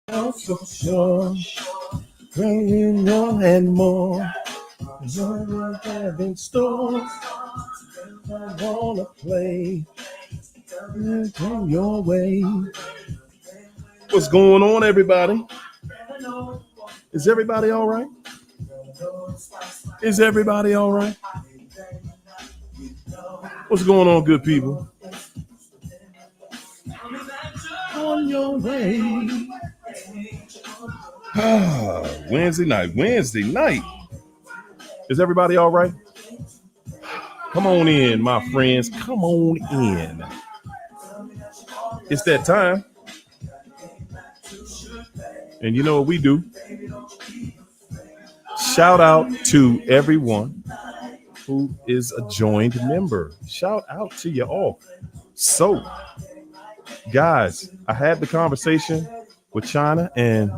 So sure, bringing more and more. You're having store. I wanna play. Come your way. What's going on, everybody? Is everybody all right? Is everybody all right? What's going on, good people? On your way. Wednesday night. Is everybody all right? Come on in, my friends. Come on in. It's that time. And you know what we do? Shout out to everyone who is a joined member. Shout out to you all. So, guys, I had the conversation with China and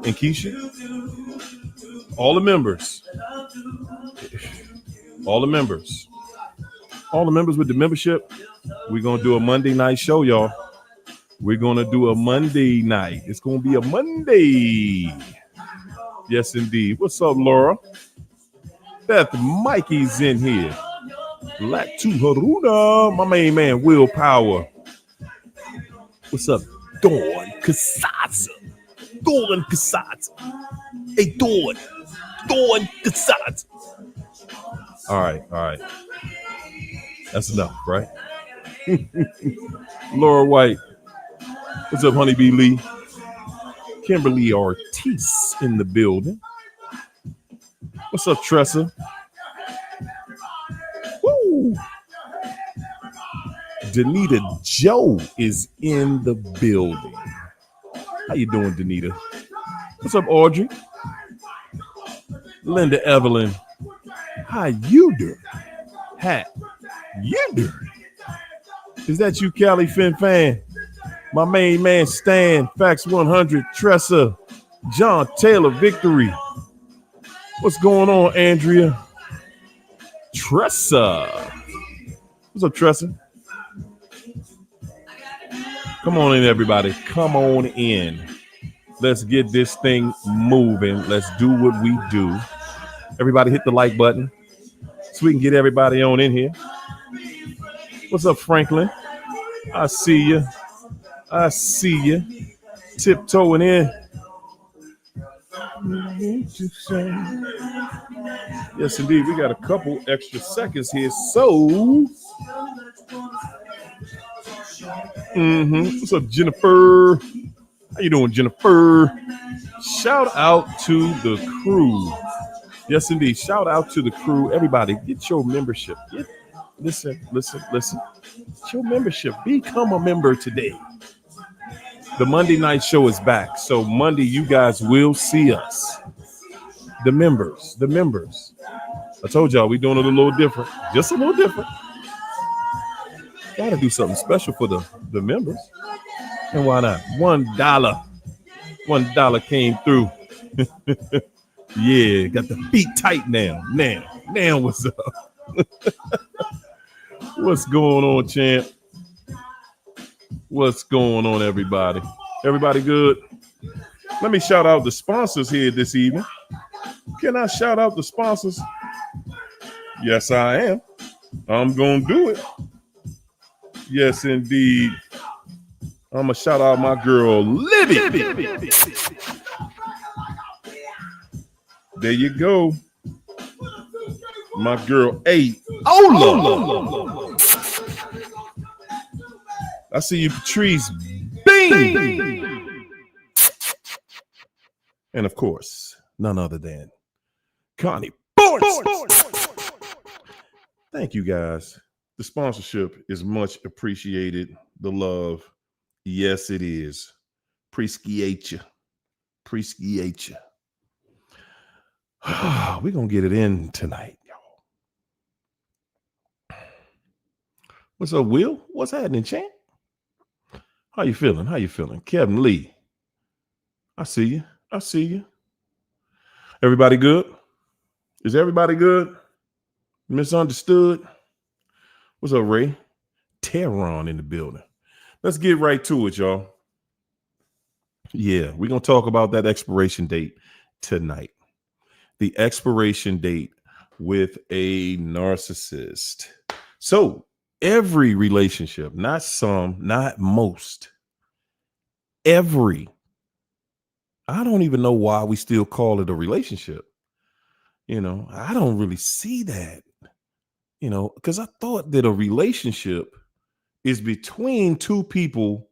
Keisha. All the members with the membership, we're going to do a Monday night show, y'all. We're going to do a Monday night. It's going to be a Monday. Yes, indeed. What's up, Laura? Beth Mikey's in here. Latu Haruna, my main man, Willpower. What's up, Dawn Casazza? Hey, Dawn Casazza. All right. That's enough, right? Laura White. What's up, Honeybee Lee? Kimberly Ortiz in the building. What's up, Tressa? Woo! Danita Joe is in the building. How you doing, Danita? What's up, Audrey? Linda Evelyn. How you doing? How you doing? Is that you, Cali Fin Fan? My main man, Stan, Fax 100, Tressa, John Taylor, Victory. What's going on, Andrea? Tressa. What's up, Tressa? Come on in, everybody. Come on in. Let's get this thing moving. Let's do what we do. Everybody hit the like button so we can get everybody on in here. What's up, Franklin? I see you. Tiptoeing in. Yes, indeed. We got a couple extra seconds here. So, what's up, Jennifer? How you doing, Jennifer? Shout out to the crew. Yes, indeed. Shout out to the crew. Everybody, get your membership. Listen. Get your membership. Become a member today. The Monday night show is back. So Monday, you guys will see us. The members. I told y'all we're doing it a little different. Just a little different. Got to do something special for the members. And why not? $1. $1 came through. Yeah, got the feet tight now. Now what's up? What's going on, champ? What's going on, everybody? Everybody good? Let me shout out the sponsors here this evening. Can I shout out the sponsors? Yes, I am. I'm going to do it. Yes, indeed. I'm going to shout out my girl, Libby. There you go. My girl, Ola. I see you, Patrice Bean. And of course, none other than Connie Borns. Thank you, guys. The sponsorship is much appreciated. The love. Yes, it is. Appreciate you. We're going to get it in tonight, y'all. What's up, Will? What's happening, champ? How you feeling? Kevin Lee. I see you. Everybody good? Is everybody good? Misunderstood? What's up, Ray? Tehran in the building. Let's get right to it, y'all. Yeah, we're going to talk about that expiration date tonight. The expiration date with a narcissist. So, every relationship, not some, not most, every, I don't even know why we still call it a relationship. I don't really see that, because I thought that a relationship is between two people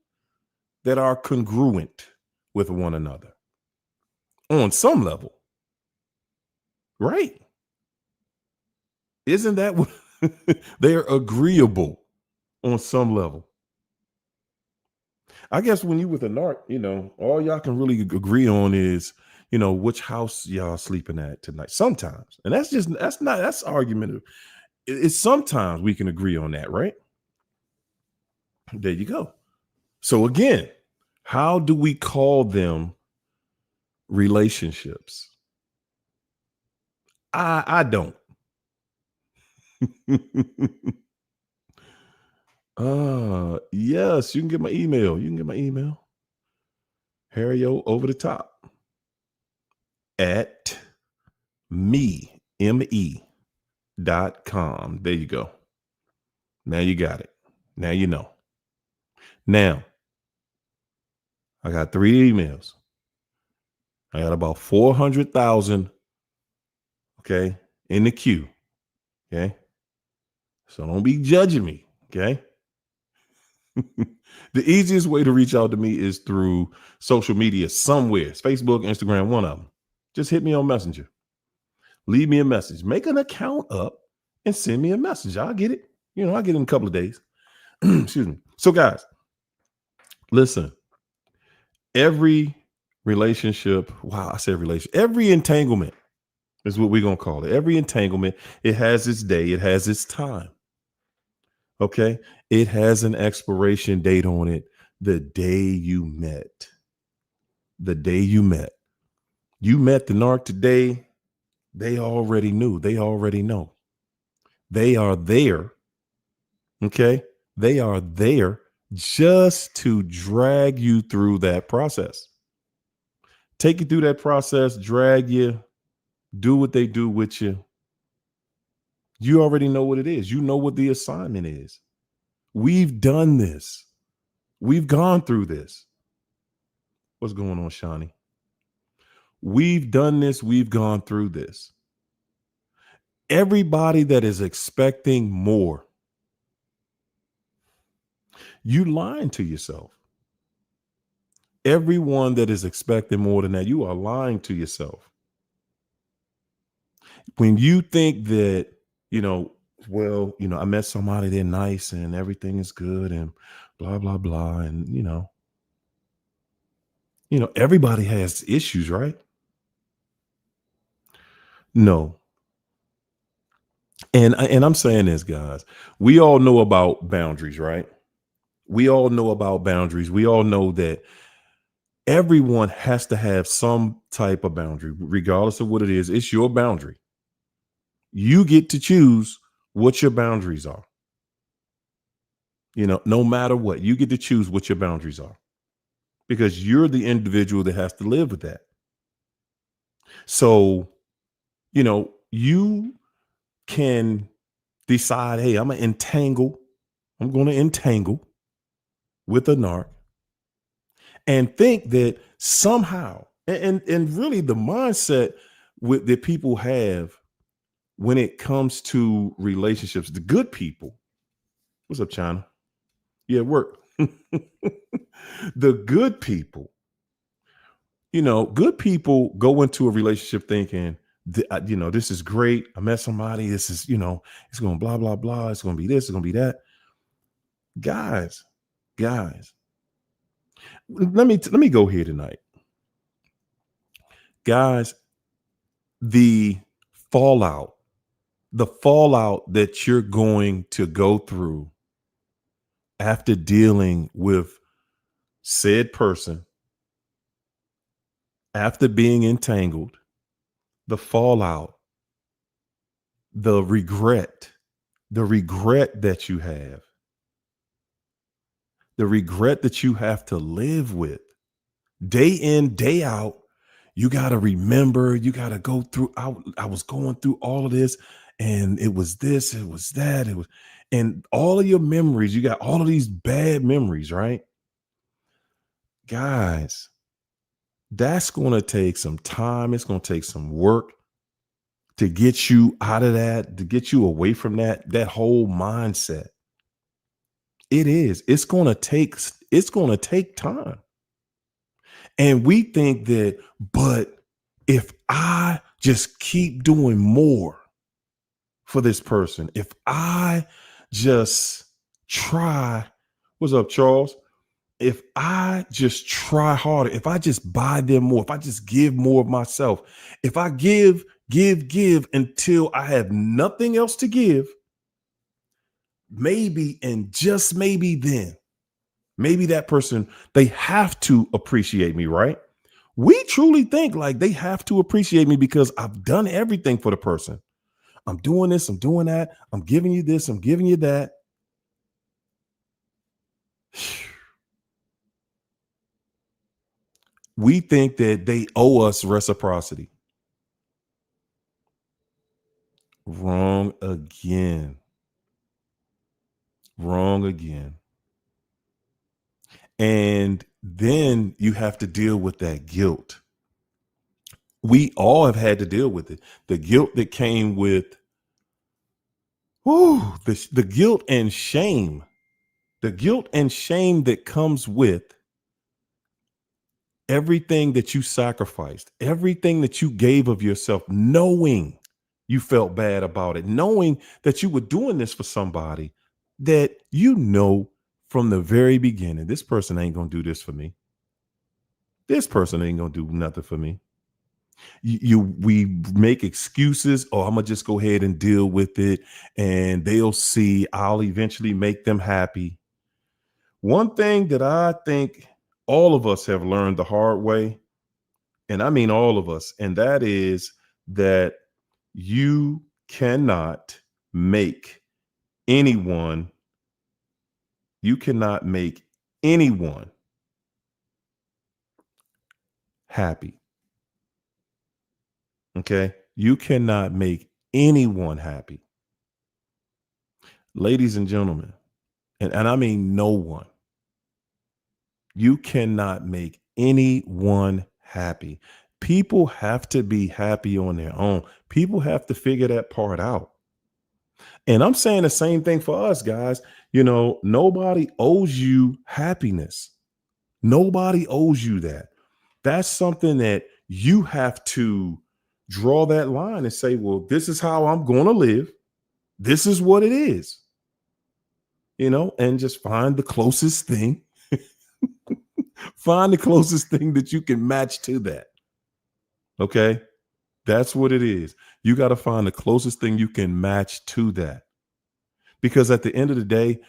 that are congruent with one another on some level, right? Isn't that what they're agreeable on some level? I guess when you with a narc, all y'all can really agree on is, which house y'all sleeping at tonight. Sometimes, and that's argumentative. It's sometimes we can agree on that, right? There you go. So again, how do we call them relationships? I don't. Yes, you can get my email. Harryo over the top at me.com. There you go. Now you got it. Now you know. Now, I got 3 emails. I got about 400,000, okay, in the queue, okay? So don't be judging me, okay? The easiest way to reach out to me is through social media somewhere. It's Facebook, Instagram, one of them. Just hit me on Messenger. Leave me a message. Make an account up and send me a message. I'll get it. I'll get it in a couple of days. Excuse me. So, guys, listen. Every relationship, every entanglement is what we're going to call it. Every entanglement, it has its day. It has its time. Okay. It has an expiration date on it. The day you met. You met the narc today. They already knew. They already know. They are there. Okay. They are there just to drag you through that process. Take you through that process, drag you, do what they do with you. You already know what it is. You know what the assignment is. We've done this. We've gone through this. What's going on, Shawnee? We've done this. We've gone through this. Everybody that is expecting more, you lying to yourself. Everyone that is expecting more than that, you are lying to yourself. When you think that, I met somebody, they're nice and everything is good and blah, blah, blah. And, everybody has issues, right? No. And I'm saying this, guys, we all know about boundaries, right? We all know about boundaries. We all know that everyone has to have some type of boundary, regardless of what it is. It's your boundary. You get to choose what your boundaries are. No matter what, you get to choose what your boundaries are because you're the individual that has to live with that. So, you can decide, hey, I'm going to entangle with a narc and think that somehow, and really the mindset that people have when it comes to relationships, the good people. What's up, China? Yeah, work. The good people, good people go into a relationship thinking, this is great. I met somebody. This is, it's going to blah, blah, blah. It's going to be this. It's going to be that. Guys, let me go here tonight. Guys, the fallout that you're going to go through after dealing with said person, after being entangled, the fallout, the regret that you have, the regret that you have to live with, Day in, day out, you got to remember, you got to go through. I was going through all of this, and it was this, it was that, it was, and all of your memories, you got all of these bad memories, right? Guys, that's going to take some time. It's going to take some work to get you out of that, to get you away from that whole mindset. It is. It's going to take time. And we think that, but if I just keep doing more for this person, if I just try, what's up, Charles? If I just try harder, if I just buy them more, if I just give more of myself, if I give until I have nothing else to give, maybe and just maybe then, maybe that person, they have to appreciate me, right? We truly think like they have to appreciate me because I've done everything for the person. I'm doing this, I'm doing that, I'm giving you this, I'm giving you that. We think that they owe us reciprocity. Wrong again. Wrong again. And then you have to deal with that guilt. We all have had to deal with it. The guilt that came with the guilt and shame. The guilt and shame that comes with everything that you sacrificed, everything that you gave of yourself, knowing you felt bad about it, knowing that you were doing this for somebody that you know from the very beginning, this person ain't going to do this for me. This person ain't going to do nothing for me. We make excuses. Oh, I'm going to just go ahead and deal with it. And they'll see I'll eventually make them happy. One thing that I think all of us have learned the hard way, and I mean all of us, and that is that you cannot make anyone, you cannot make anyone happy. Okay. You cannot make anyone happy. Ladies and gentlemen, and I mean no one, you cannot make anyone happy. People have to be happy on their own. People have to figure that part out. And I'm saying the same thing for us, guys. You know, nobody owes you happiness. Nobody owes you that. That's something that you have to draw that line and say, well, this is how I'm going to live. This is what it is, you know, and just find the closest thing. Find the closest thing that you can match to that. Okay. That's what it is. You got to find the closest thing you can match to that. Because at the end of the day,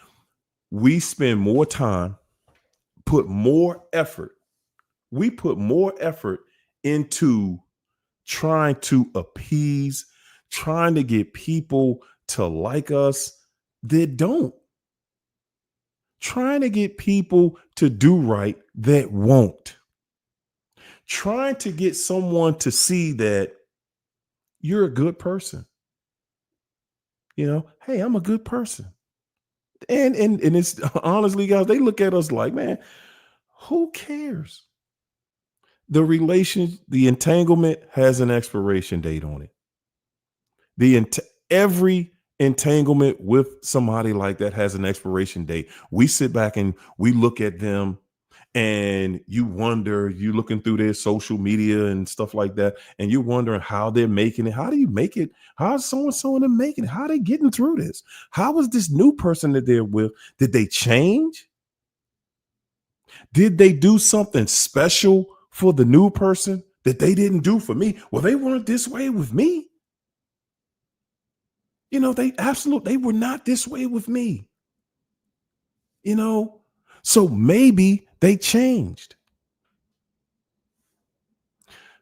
we spend more time, put more effort. We put more effort into trying to appease, trying to get people to like us that don't. Trying to get people to do right that won't. Trying to get someone to see that you're a good person. You know, hey, I'm a good person. And it's honestly, guys, they look at us like, man, who cares? The entanglement has an expiration date on it. Every entanglement with somebody like that has an expiration date. We sit back and we look at them and you wonder, you looking through their social media and stuff like that, and you're wondering how they're making it. How do you make it? How is so and them making it? How are they getting through this? How is this new person that they're with? Did they change? Did they do something special for the new person that they didn't do for me? Well, they weren't this way with me. You know, they were not this way with me. You know, so maybe they changed.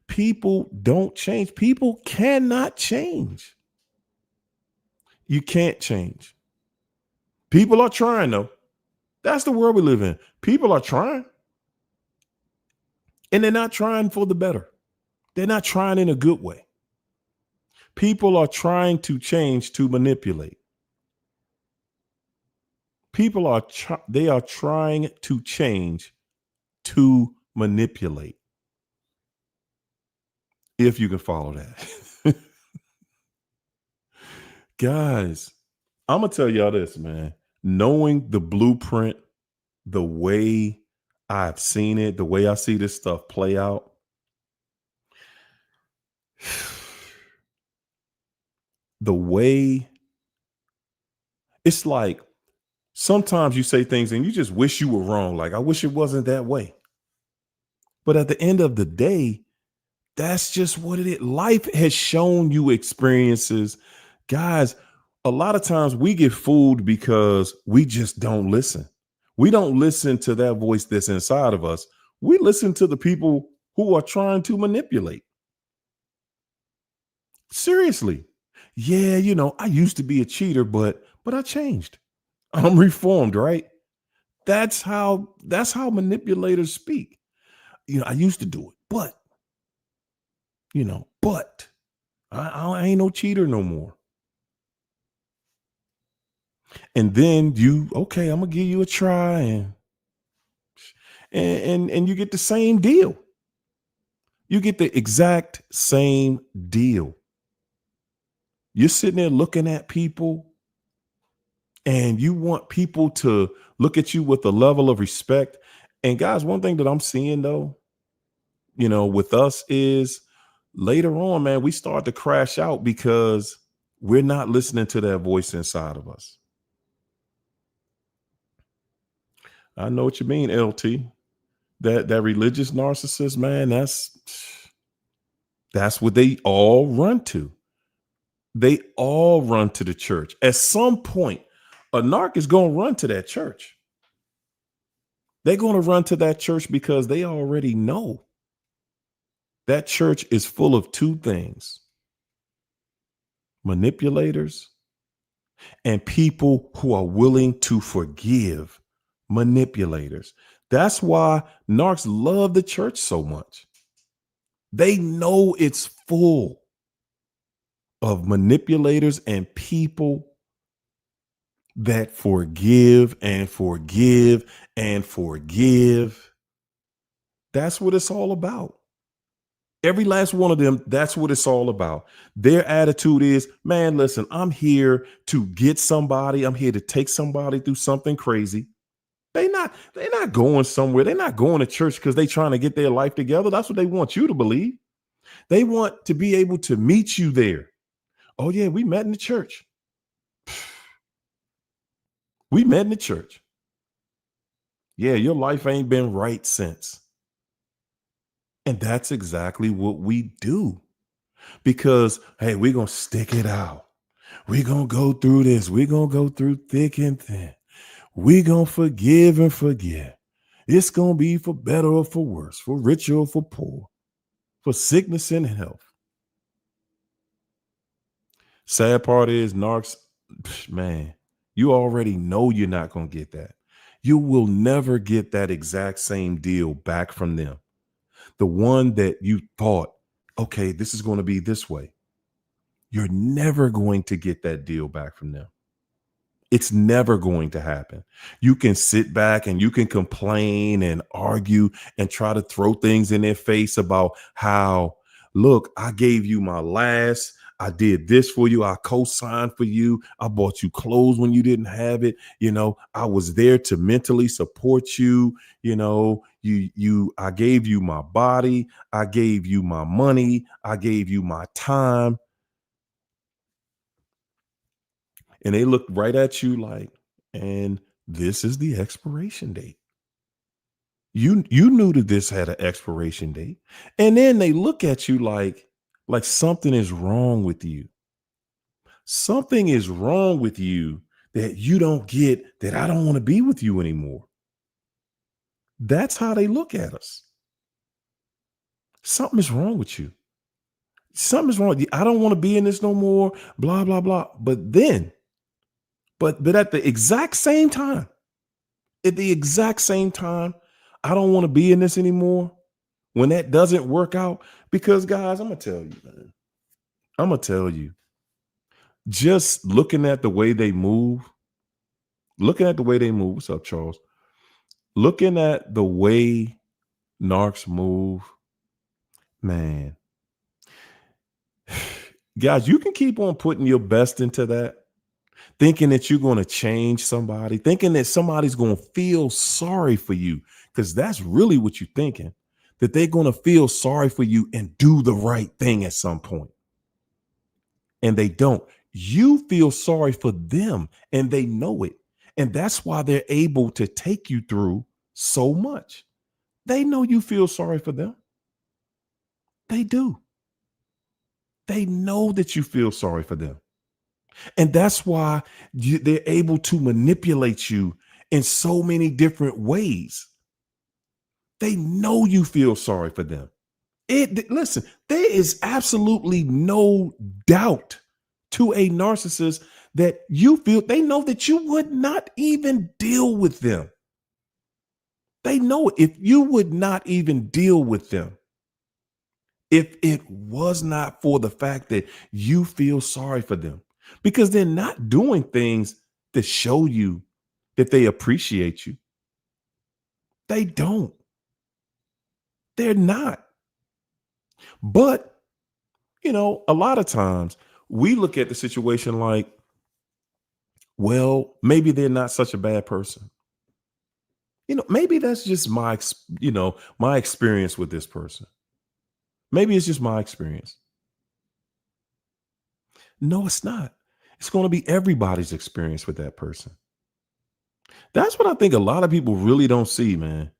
People don't change. People cannot change. You can't change. People are trying though. That's the world we live in. People are trying. And they're not trying for the better. They're not trying in a good way. People are trying to change to manipulate. They are trying to change to manipulate. If you can follow that. Guys, I'm gonna tell y'all this, man. Knowing the blueprint, the way I've seen it, the way I see this stuff play out, the way it's like sometimes you say things and you just wish you were wrong. Like, I wish it wasn't that way. But at the end of the day, that's just what it is. Life has shown you experiences. Guys, a lot of times we get fooled because we just don't listen. We don't listen to that voice that's inside of us. We listen to the people who are trying to manipulate. Seriously. Yeah, I used to be a cheater, but I changed. I'm reformed, right? That's how manipulators speak. I used to do it, but I ain't no cheater no more. And then okay, I'm gonna give you a try, and you get the same deal. You get the exact same deal. You're sitting there looking at people, and you want people to look at you with a level of respect. And guys, one thing that I'm seeing though, with us is later on, man, we start to crash out because we're not listening to that voice inside of us. I know what you mean, LT. That religious narcissist, man, that's what they all run to. They all run to the church. At some point, a narc is going to run to that church. They're going to run to that church because they already know that church is full of two things: manipulators and people who are willing to forgive manipulators. That's why narcs love the church so much. They know it's full of manipulators and people that forgive and forgive and forgive. That's what it's all about. Every last one of them, that's what it's all about. Their attitude is, man, listen, I'm here to get somebody. I'm here to take somebody through something crazy. They're not going somewhere. They're not going to church because they're trying to get their life together. That's what they want you to believe. They want to be able to meet you there. Oh, yeah, we met in the church. We met in the church. Yeah, your life ain't been right since. And that's exactly what we do. Because, hey, we're going to stick it out. We're going to go through this. We're going to go through thick and thin. We're going to forgive and forget. It's going to be for better or for worse, for richer or for poor, for sickness and health. Sad part is, narcs, man, you already know you're not going to get that. You will never get that exact same deal back from them. The one that you thought, okay, this is going to be this way. You're never going to get that deal back from them. It's never going to happen. You can sit back and you can complain and argue and try to throw things in their face about how, look, I gave you my last. I did this for you. I co-signed for you. I bought you clothes when you didn't have it. I was there to mentally support you. I gave you my body. I gave you my money. I gave you my time. And they look right at you like, and this is the expiration date. You knew that this had an expiration date. And then they look at you like something is wrong with you. Something is wrong with you that you don't get, that I don't want to be with you anymore. That's how they look at us. Something is wrong with you. Something is wrong. I don't want to be in this no more, blah, blah, blah. But at the exact same time, I don't want to be in this anymore. when that doesn't work out. Because guys, I'm gonna tell you, man. I'm gonna tell you, just looking at the way they move. What's up, Charles? Looking at the way narcs move, man. Guys, you can keep on putting your best into that, thinking that you're going to change somebody, thinking that somebody's going to feel sorry for you, because that's really what you're thinking, that they're going to feel sorry for you and do the right thing at some point. And they don't. You feel sorry for them and they know it. And that's why they're able to take you through so much. They know you feel sorry for them. They do. They know that you feel sorry for them. And that's why they're able to manipulate you in so many different ways. They know you feel sorry for them. Listen, there is absolutely no doubt to a narcissist that they know that you would not even deal with them. They know if you would not even deal with them, if it was not for the fact that you feel sorry for them, because they're not doing things to show you that they appreciate you. They don't. They're not. But, a lot of times we look at the situation like, well, maybe they're not such a bad person. Maybe that's just my experience with this person. Maybe it's just my experience. No, it's not. It's going to be everybody's experience with that person. That's what I think a lot of people really don't see, man.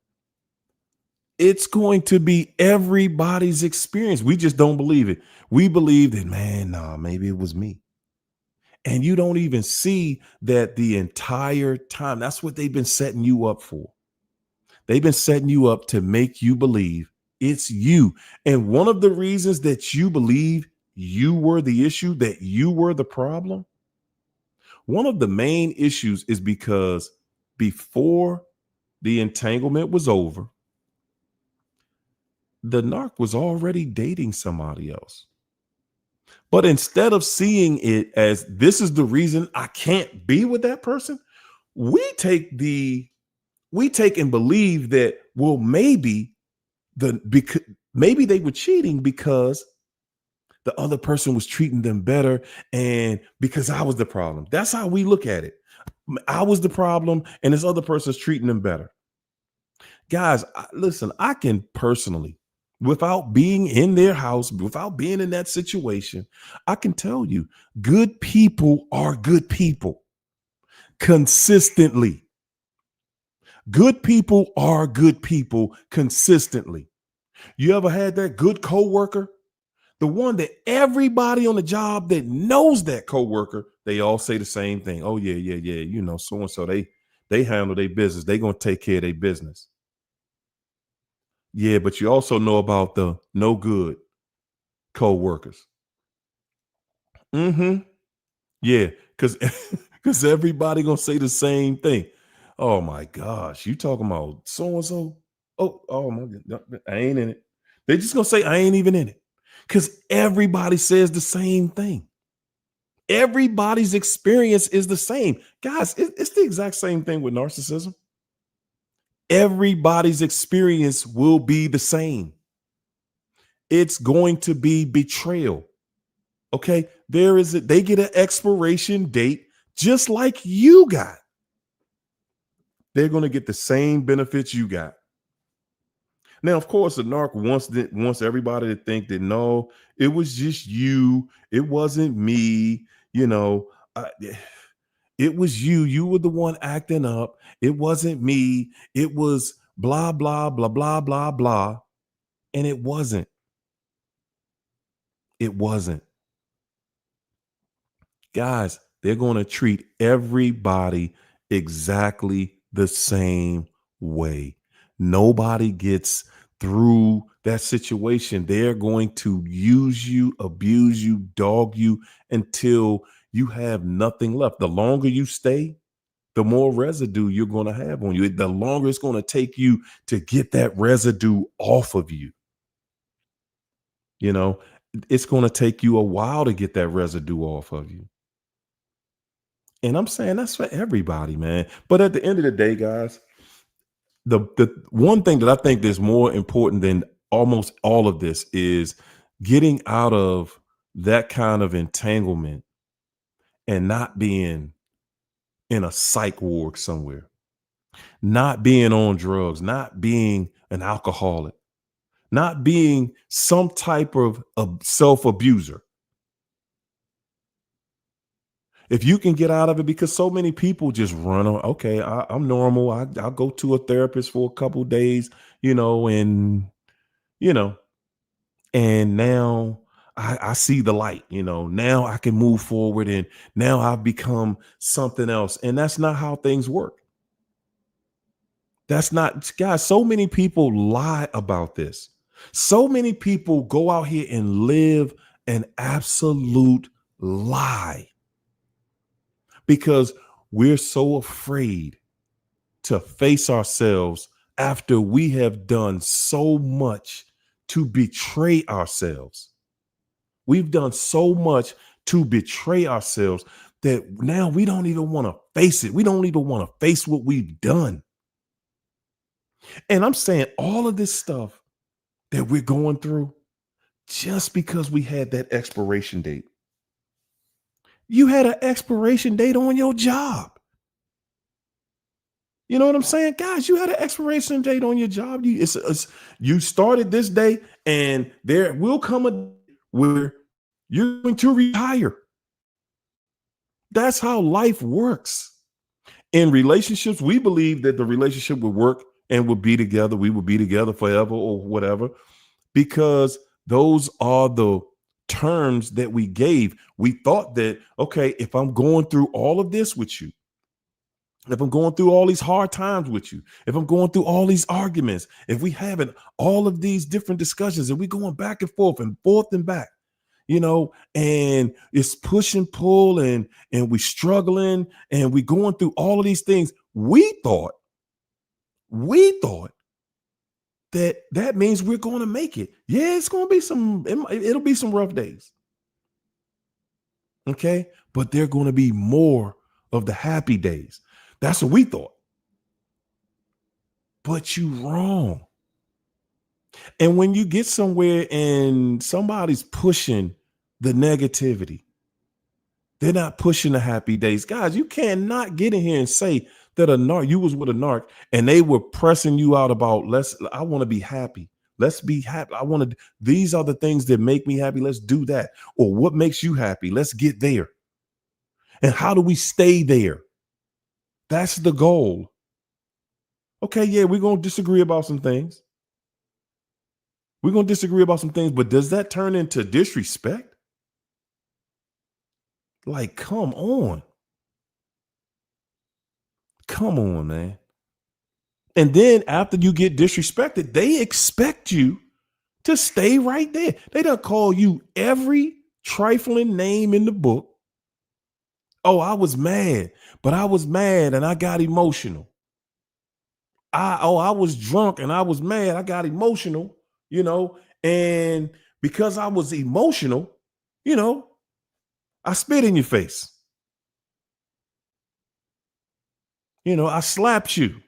It's going to be everybody's experience. We just don't believe it. We believe that, man, nah, maybe it was me. And you don't even see that the entire time. That's what they've been setting you up for. They've been setting you up to make you believe it's you. And one of the reasons that you believe you were the issue, that you were the problem, one of the main issues is because before the entanglement was over, the narc was already dating somebody else. But instead of seeing it as this is the reason I can't be with that person, we take and believe that, well, maybe they were cheating because the other person was treating them better and because I was the problem. That's how we look at it. I was the problem and this other person's treating them better. Guys, listen, I can personally, without being in their house, without being in that situation, I can tell you, good people are good people consistently. Good people are good people consistently. You ever had that good coworker? The one that everybody on the job that knows that coworker, they all say the same thing. Oh, yeah. So-and-so, they handle their business. They're going to take care of their business. Yeah, but you also know about the no good co-workers. Mm-hmm. Yeah, because everybody gonna say the same thing. Oh my gosh, you talking about so-and-so? Oh my God, I ain't in it. They just gonna say I ain't even in it. Because everybody says the same thing. Everybody's experience is the same. Guys, it's the exact same thing with narcissism. Everybody's experience will be the same. It's going to be betrayal. Okay. They get an expiration date just like you got. They're going to get the same benefits you got. Now, of course, the narc wants everybody to think that no, it was just you. It wasn't me. It was you. You were the one acting up. It wasn't me. It was blah, blah, blah, blah, blah, blah. And it wasn't. It wasn't. Guys, they're going to treat everybody exactly the same way. Nobody gets through that situation. They're going to use you, abuse you, dog you until you have nothing left. The longer you stay, the more residue you're going to have on you. The longer it's going to take you to get that residue off of you. You know, it's going to take you a while to get that residue off of you. And I'm saying that's for everybody, man. But at the end of the day, guys, the one thing that I think is more important than almost all of this is getting out of that kind of entanglement and not being in a psych ward somewhere, not being on drugs, not being an alcoholic, not being some type of self abuser. If you can get out of it, because so many people just run on, okay, I'm normal. I'll go to a therapist for a couple days, you know, and, you know, and now I see the light, you know, now I can move forward and now I've become something else. And that's not how things work. That's not, guys, so many people lie about this. So many people go out here and live an absolute lie because we're so afraid to face ourselves after we have done so much to betray ourselves. We've done so much to betray ourselves that now we don't even want to face it. We don't even want to face what we've done. And I'm saying all of this stuff that we're going through just because we had that expiration date. You had an expiration date on your job. You know what I'm saying? Guys, you had an expiration date on your job. You started this day, and there will come a day where you're going to retire. That's how life works. In relationships, we believe that the relationship would work and would be together. We would be together forever or whatever, because those are the terms that we gave. We thought that, okay, if I'm going through all of this with you, if I'm going through all these hard times with you, if I'm going through all these arguments, if we having all of these different discussions and we going back and forth and back, you know, and it's push and pull and we struggling and we going through all of these things. We thought that means we're going to make it. Yeah, it's going to be it'll be some rough days. Okay. But they're going to be more of the happy days. That's what we thought. But you wrong. And when you get somewhere and somebody's pushing the negativity, they're not pushing the happy days. Guys, you cannot get in here and say that you was with a narc and they were pressing you out about I want to be happy. Let's be happy. These are the things that make me happy. Let's do that. Or what makes you happy? Let's get there. And how do we stay there? That's the goal. Okay, yeah, we're going to disagree about some things. But does that turn into disrespect? Like, come on. Come on, man. And then after you get disrespected, they expect you to stay right there. They don't call you every trifling name in the book. Oh, I was mad, but I was mad and I got emotional. I was drunk and I was mad. I got emotional, you know, and because I was emotional, you know, I spit in your face. You know, I slapped you.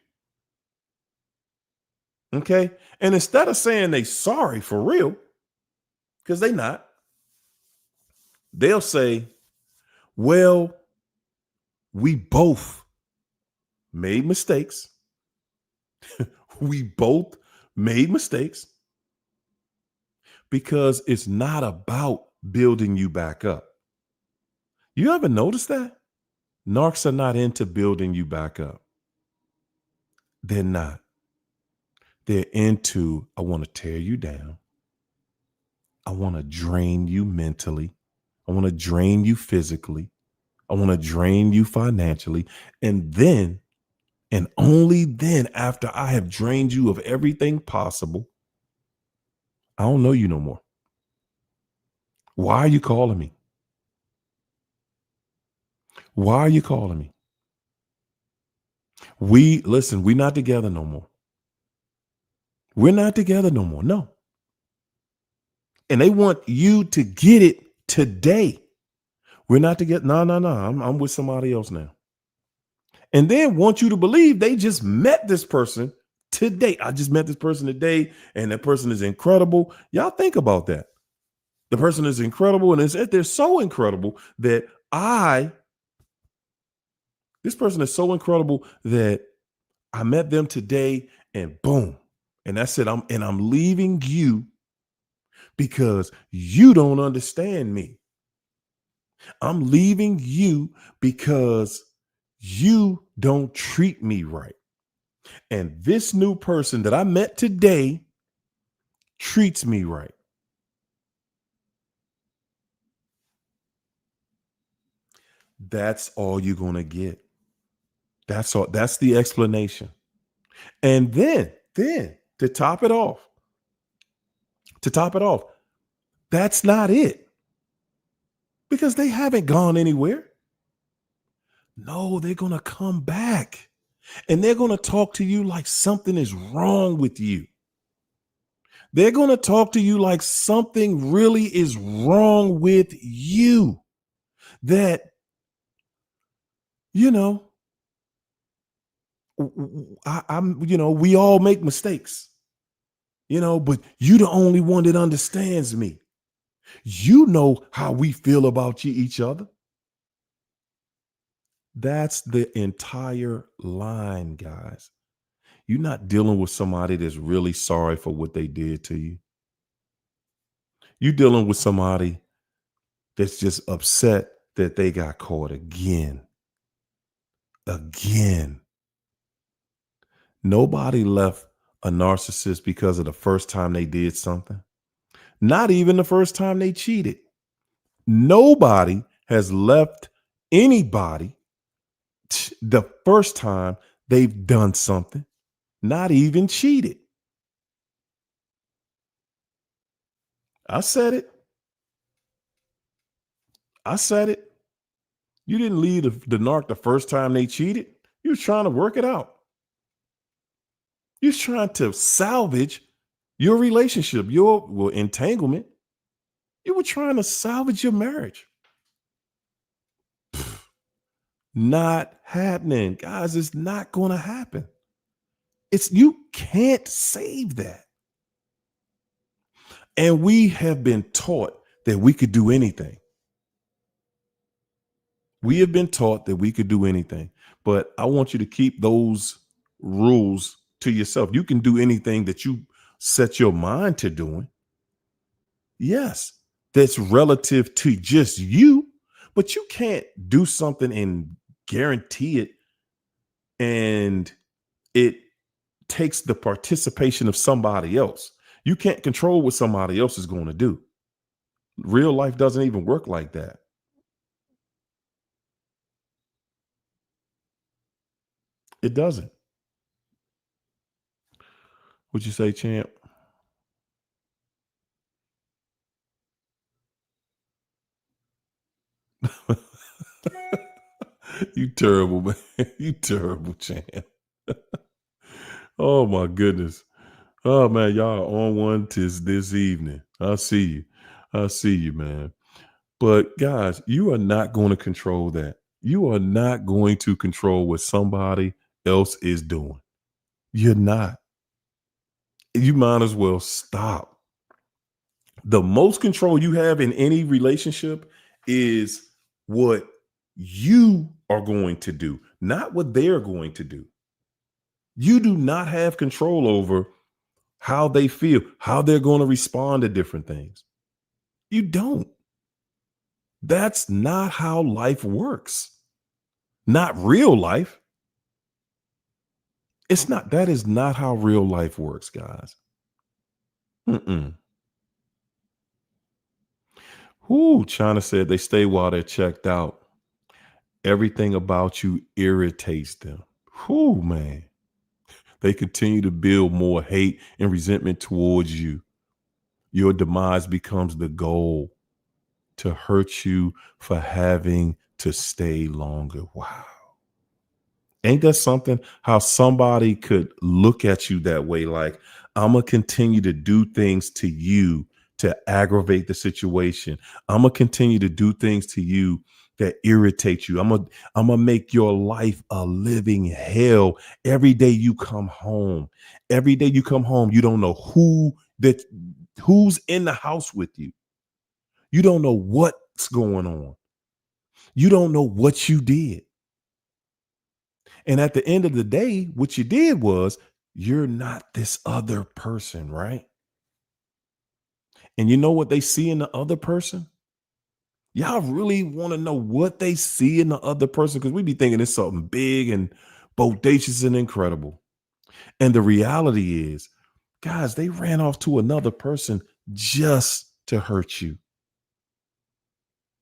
Okay. And instead of saying they sorry for real, because they not, they'll say, well, we both made mistakes. We both made mistakes because it's not about building you back up. You ever notice that? Narcs are not into building you back up. They're not. They're into, I want to tear you down. I want to drain you mentally. I want to drain you physically. I want to drain you financially. And then, and only then, after I have drained you of everything possible, I don't know you no more. Why are you calling me? Why are you calling me? We're not together no more. We're not together no more. No. And they want you to get it today. We're not to get, no, no, no. I'm with somebody else now. And then want you to believe they just met this person today. I just met this person today, and that person is incredible. Y'all think about that. The person is incredible, and they're so incredible that this person is so incredible that I met them today, and boom. And that's it. I'm leaving you because you don't understand me. I'm leaving you because you don't treat me right. And this new person that I met today treats me right. That's all you're going to get. That's all. That's the explanation. And then to top it off, that's not it, because they haven't gone anywhere. No, they're going to come back and they're going to talk to you like something is wrong with you. They're going to talk to you like something really is wrong with you. That, you know, we all make mistakes, but you the only one that understands me. You know how we feel about each other. That's the entire line, guys. You're not dealing with somebody that's really sorry for what they did to you. You're dealing with somebody that's just upset that they got caught again. Nobody left a narcissist because of the first time they did something. Not even the first time they cheated. Nobody has left anybody the first time they've done something, not even cheated. I said it. You didn't leave the narc the first time they cheated. You was trying to work it out. You was trying to salvage your relationship, your entanglement. You were trying to salvage your marriage. Not happening, guys. It's not going to happen. You can't save that. And we have been taught that we could do anything. We have been taught that we could do anything, but I want you to keep those rules to yourself. You can do anything that you set your mind to doing. Yes, that's relative to just you, but you can't do something and guarantee it, and it takes the participation of somebody else. You can't control what somebody else is going to do. Real life doesn't even work like that. It doesn't. What'd you say, champ? You terrible, man. You terrible, champ. Oh my goodness. Oh man, y'all are on one this evening. I see you, man. But guys, you are not going to control that. You are not going to control what somebody else is doing. You're not. You might as well stop. The most control you have in any relationship is what you are going to do, not what they're going to do. You do not have control over how they feel, how they're going to respond to different things. You don't. That's not how life works. Not real life. That is not how real life works, guys. China said they stay while they're checked out. Everything about you irritates them. Man. They continue to build more hate and resentment towards you. Your demise becomes the goal to hurt you for having to stay longer. Wow. Ain't that something? How somebody could look at you that way, like, I'm going to continue to do things to you to aggravate the situation. I'm going to continue to do things to you that irritate you. I'm going to make your life a living hell every day you come home. Every day you come home, you don't know who's in the house with you. You don't know what's going on. You don't know what you did. And at the end of the day, what you did was you're not this other person, right? And you know what they see in the other person? Y'all really want to know what they see in the other person? Because we be thinking it's something big and bodacious and incredible. And the reality is, guys, they ran off to another person just to hurt you.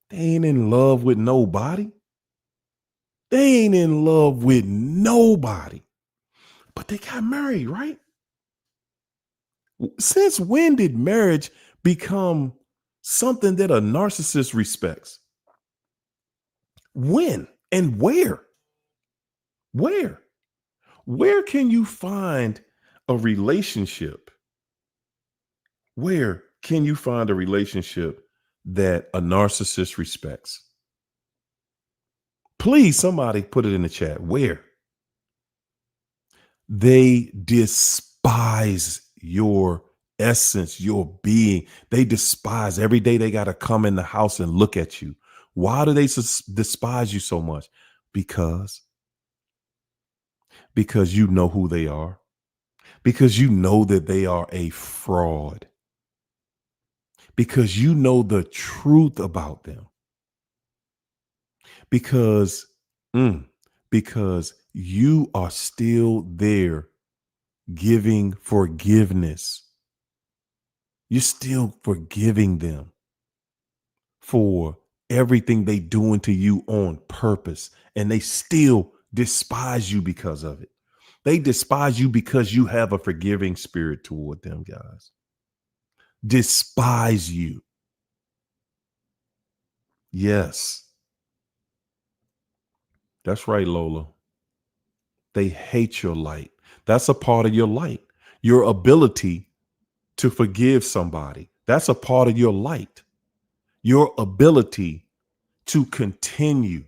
They ain't in love with nobody. They ain't in love with nobody. But they got married, right? Since when did marriage become something that a narcissist respects? When and where? Where? Where can you find a relationship? Where can you find a relationship that a narcissist respects? Please, somebody put it in the chat. Where? They despise your essence, your being. They despise every day they got to come in the house and look at you. Why do they despise you so much? Because you know who they are. Because you know that they are a fraud. Because you know the truth about them. Because because you are still there giving forgiveness. You're still forgiving them for everything they doing to you on purpose, and they still despise you because of it. They despise you because you have a forgiving spirit toward them, guys. Despise you. Yes, that's right, Lola. They hate your light. That's a part of your light. Your ability to forgive somebody. That's a part of your light. Your ability to continue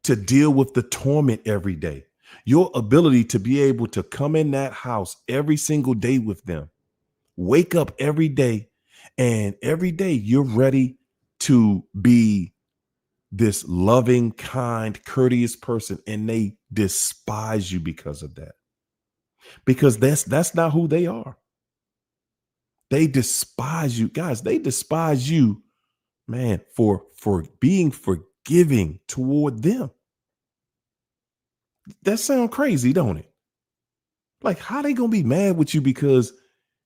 to deal with the torment every day. Your ability to be able to come in that house every single day with them, wake up every day, and every day you're ready to be this loving, kind, courteous person, and they despise you because of that. Because that's not who they are. They despise you, guys. They despise you, man, for being forgiving toward them. That sounds crazy, don't it? Like, how they gonna be mad with you because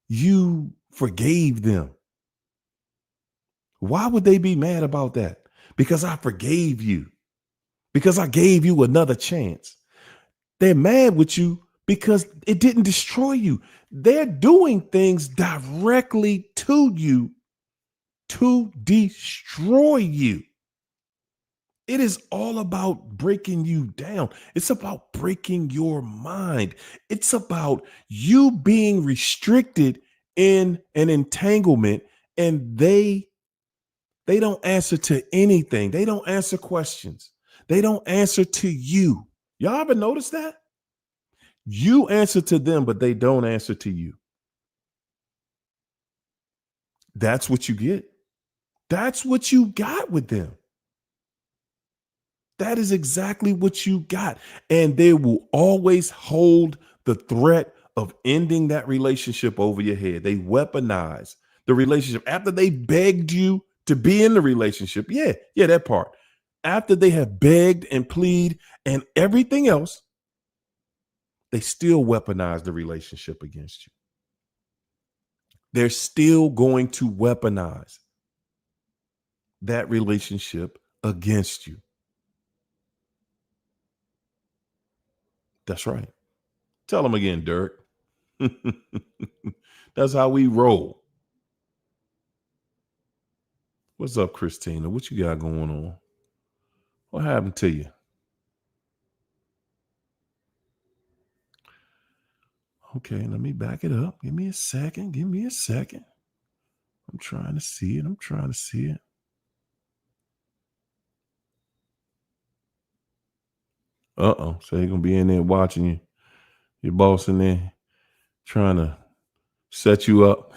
you forgave them? Why would they be mad about that? Because I forgave you. Because I gave you another chance. They're mad with you because it didn't destroy you. They're doing things directly to you to destroy you. It is all about breaking you down. It's about breaking your mind. It's about you being restricted in an entanglement, and they don't answer to anything. They don't answer questions. They don't answer to you. Y'all ever notice that? You answer to them, but they don't answer to you. That's what you get. That's what you got with them. That is exactly what you got. And they will always hold the threat of ending that relationship over your head. They weaponize the relationship after they begged you to be in the relationship. Yeah, that part. After they have begged and plead and everything else, they still weaponize the relationship against you. They're still going to weaponize that relationship against you. That's right. Tell them again, Dirk. That's how we roll. What's up, Christina? What you got going on? What happened to you? Okay, let me back it up. Give me a second. I'm trying to see it. I'm trying to see it. Uh-oh. So you're gonna be in there watching you. Your boss in there trying to set you up.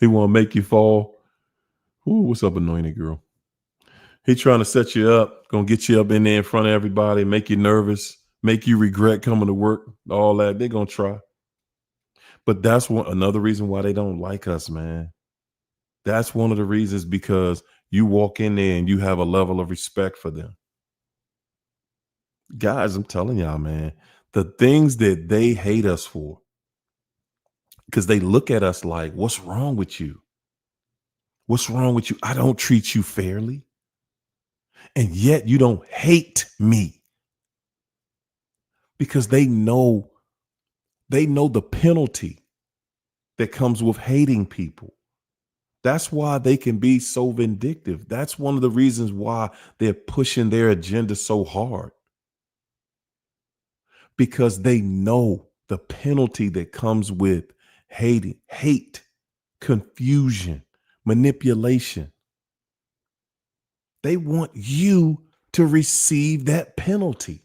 He wanna make you fall. Ooh, what's up, anointed girl? He trying to set you up, gonna get you up in there in front of everybody, make you nervous, make you regret coming to work, all that. They're gonna try. But that's another reason why they don't like us, man. That's one of the reasons, because you walk in there and you have a level of respect for them. Guys, I'm telling y'all, man, the things that they hate us for, because they look at us like, what's wrong with you? What's wrong with you? I don't treat you fairly. And yet you don't hate me, because they know the penalty that comes with hating people. That's why they can be so vindictive. That's one of the reasons why they're pushing their agenda so hard, because they know the penalty that comes with hate, confusion, manipulation. They want you to receive that penalty.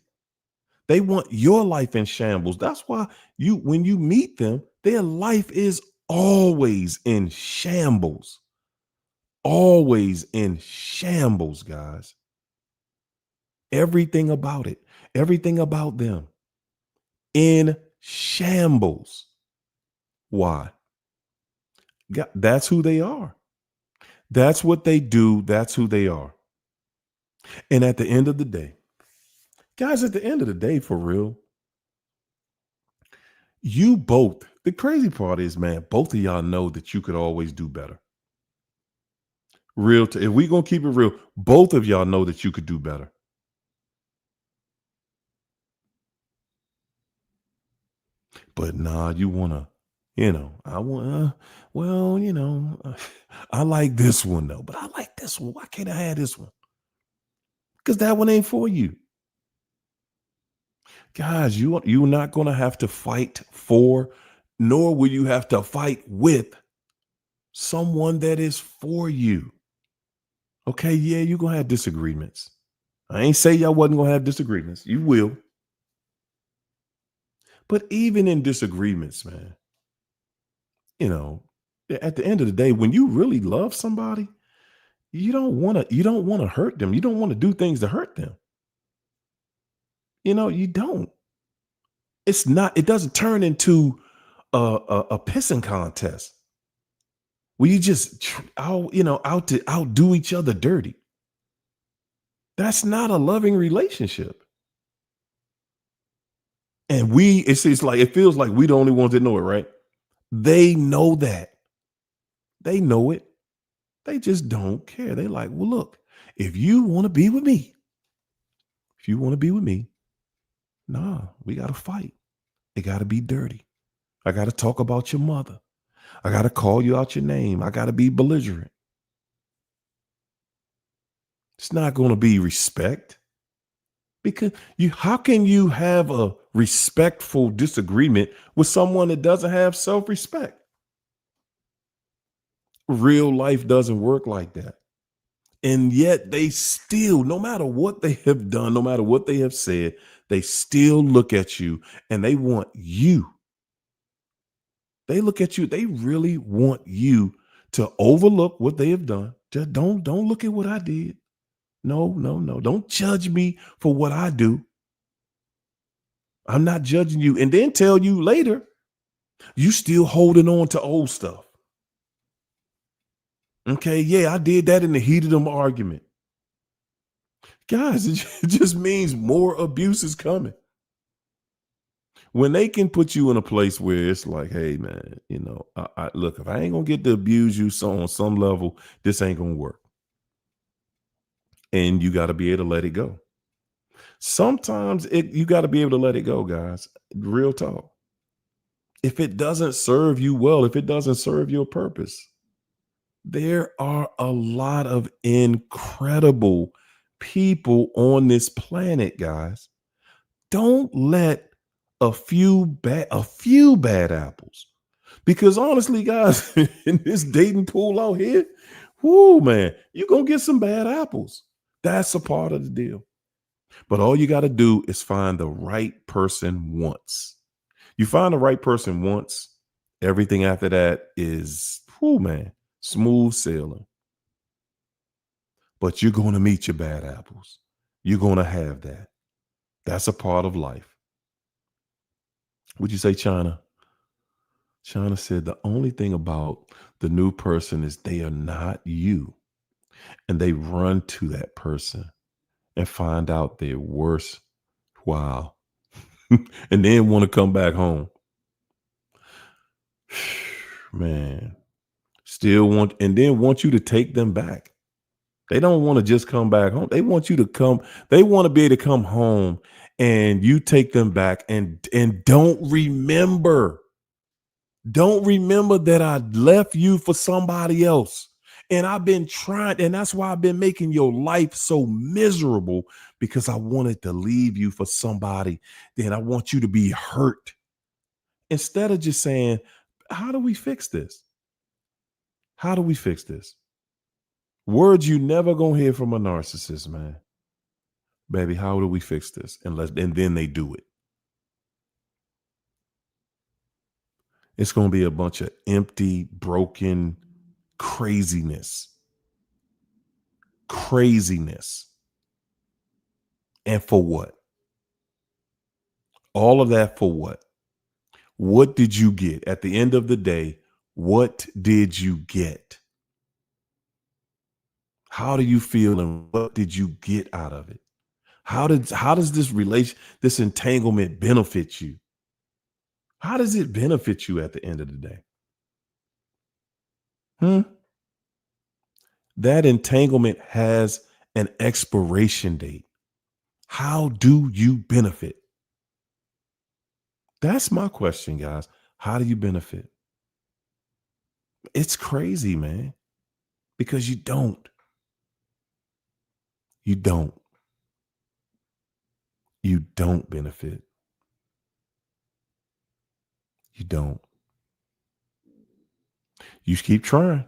They want your life in shambles. That's why when you meet them, their life is always in shambles. Always in shambles, guys. Everything about it, everything about them in shambles. Why? That's who they are. That's what they do. That's who they are. And at the end of the day, guys, at the end of the day, for real, you both, the crazy part is, man, both of y'all know that you could always do better. If we gonna keep it real, both of y'all know that you could do better. But nah, you wanna, I want, well, I like this one though, but I like this one. Why can't I have this one? Because that one ain't for you. Guys, you're not gonna have to fight for, nor will you have to fight with someone that is for you. Okay, yeah, you're gonna have disagreements. I ain't say y'all wasn't gonna have disagreements. You will. But even in disagreements, man, you know, at the end of the day, when you really love somebody, you don't want to hurt them. You don't want to do things to hurt them. You don't. It doesn't turn into a pissing contest where you just out to outdo each other dirty. That's not a loving relationship. And it's like, it feels like we the only ones that know it, right? They know that. They know it. They just don't care. They like, well, look, if you want to be with me, nah, we got to fight. It got to be dirty. I got to talk about your mother. I got to call you out your name. I got to be belligerent. It's not going to be respect, because how can you have a respectful disagreement with someone that doesn't have self-respect? Real life doesn't work like that. And yet they still, no matter what they have done, no matter what they have said, they still look at you and they want you. They look at you, they really want you to overlook what they have done. Just don't look at what I did. No, no, no. Don't judge me for what I do. I'm not judging you. And then tell you later, you still holding on to old stuff. Okay, yeah, I did that in the heat of them argument. Guys, it just means more abuse is coming. When they can put you in a place where it's like, hey, man, look, if I ain't gonna get to abuse you on some level, this ain't gonna work. And you got to be able to let it go. Sometimes you got to be able to let it go, guys. Real talk. If it doesn't serve you well, if it doesn't serve your purpose, there are a lot of incredible people on this planet, guys. Don't let a few bad apples Because honestly, guys, in this dating pool out here, whoo, man, you're going to get some bad apples. That's a part of the deal. But all you got to do is find the right person once. You find the right person once, everything after that is, whoo, man, smooth sailing. But you're going to meet your bad apples. You're going to have that. That's a part of life. Would you say China? China said the only thing about the new person is they are not you. And they run to that person and find out they're worse. Wow. And then want to come back home. Man. Still want, and then want you to take them back. They don't want to just come back home. They want you to come. They want to be able to come home and you take them back and don't remember. Don't remember that I left you for somebody else. And I've been trying, and that's why I've been making your life so miserable because I wanted to leave you for somebody. Then I want you to be hurt. Instead of just saying, how do we fix this? How do we fix this? Words you never gonna hear from a narcissist, man. Baby, how do we fix this? And then they do it. It's gonna be a bunch of empty, broken craziness. Craziness. And for what? All of that for what? What did you get? At the end of the day, what did you get? How do you feel and what did you get out of it? How does this entanglement benefit you? How does it benefit you at the end of the day? That entanglement has an expiration date. How do you benefit? That's my question, guys. How do you benefit? It's crazy, man, because you don't. You don't. You don't benefit. You don't. You keep trying.